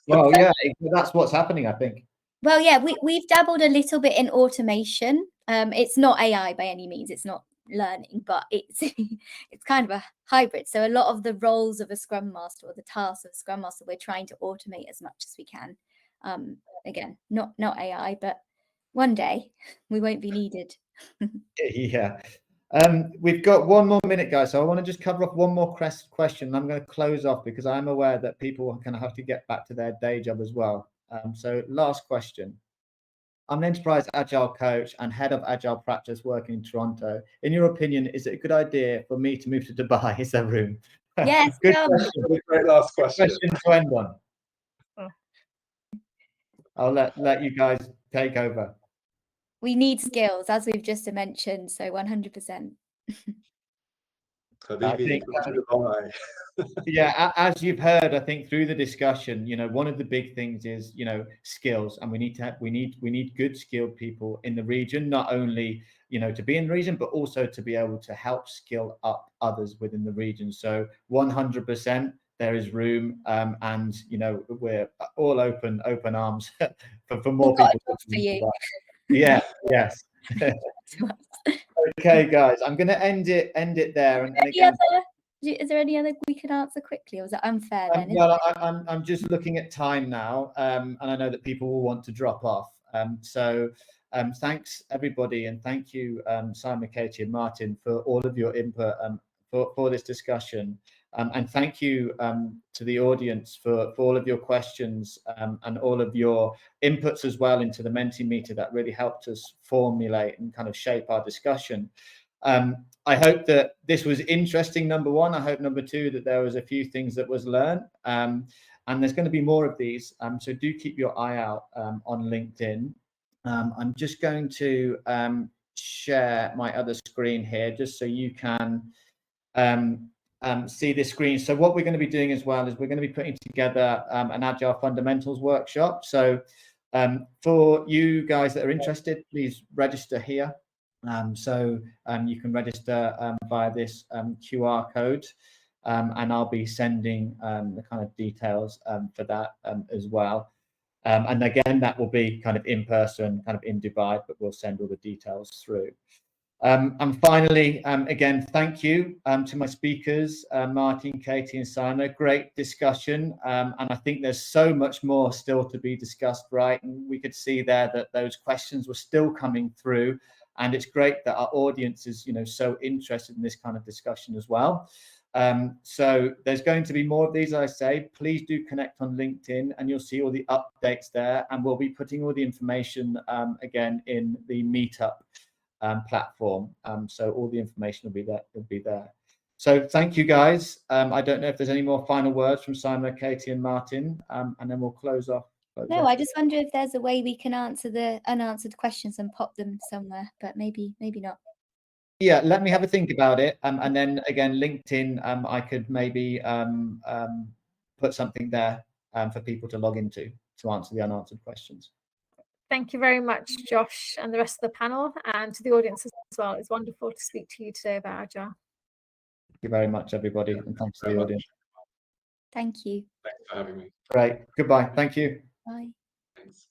Well, yeah, that's what's happening, I think. Well, yeah, we've dabbled a little bit in automation. It's not AI by any means. It's not learning, but it's it's kind of a hybrid. So a lot of the roles of a Scrum Master or the tasks of a Scrum Master, we're trying to automate as much as we can. Again, not AI, but one day we won't be needed. Yeah. We've got 1 more minute, guys. So I want to just cover off one more question. I'm going to close off because I'm aware that people are going to have to get back to their day job as well. So last question. I'm an enterprise Agile coach and head of Agile practice working in Toronto. In your opinion, is it a good idea for me to move to Dubai? Is there room? Yes. Good question. Great last question. Question to end on. I'll let you guys take over. We need skills, as we've just mentioned, so 100%. Yeah, as you've heard, I think through the discussion, one of the big things is, skills, and we need good skilled people in the region, not only, to be in the region, but also to be able to help skill up others within the region. So 100%. There is room, and we're all open arms for more people. For you. Yeah. Yes. Okay, guys, I'm going to end it there. And again, is there any other we can answer quickly, or is that unfair then? Well, I'm just looking at time now, and I know that people will want to drop off. So thanks everybody, and thank you, Simon, Katie, and Martin, for all of your input for this discussion. And thank you to the audience for all of your questions and all of your inputs as well into the Mentimeter that really helped us formulate and kind of shape our discussion. I hope that this was interesting, number one. I hope, number two, that there was a few things that was learned. And there's going to be more of these. So do keep your eye out on LinkedIn. I'm just going to share my other screen here just so you can see this screen. So what we're going to be doing as well is we're going to be putting together an Agile Fundamentals workshop. So for you guys that are interested, please register here. You can register via this QR code, and I'll be sending the kind of details for that as well. And again, that will be kind of in person, kind of in Dubai, but we'll send all the details through. And finally, again, thank you to my speakers, Martin, Katie, and Simon. Great discussion. And I think there's so much more still to be discussed, right? And we could see there that those questions were still coming through. And it's great that our audience is, so interested in this kind of discussion as well. So there's going to be more of these, as I say. Please do connect on LinkedIn, and you'll see all the updates there. And we'll be putting all the information again in the meetup platform. So all the information will be there. So thank you, guys. I don't know if there's any more final words from Simon, Katie, and Martin, and then we'll close off. No, I just wonder if there's a way we can answer the unanswered questions and pop them somewhere, but maybe not. Yeah, let me have a think about it. And then again, LinkedIn, I could maybe put something there for people to log into to answer the unanswered questions. Thank you very much, Josh, and the rest of the panel, and to the audience as well. It's wonderful to speak to you today about Agile. Thank you very much, everybody, and thanks to the audience. Thank you. Thanks for having me. Great. Goodbye. Thank you. Bye. Thanks.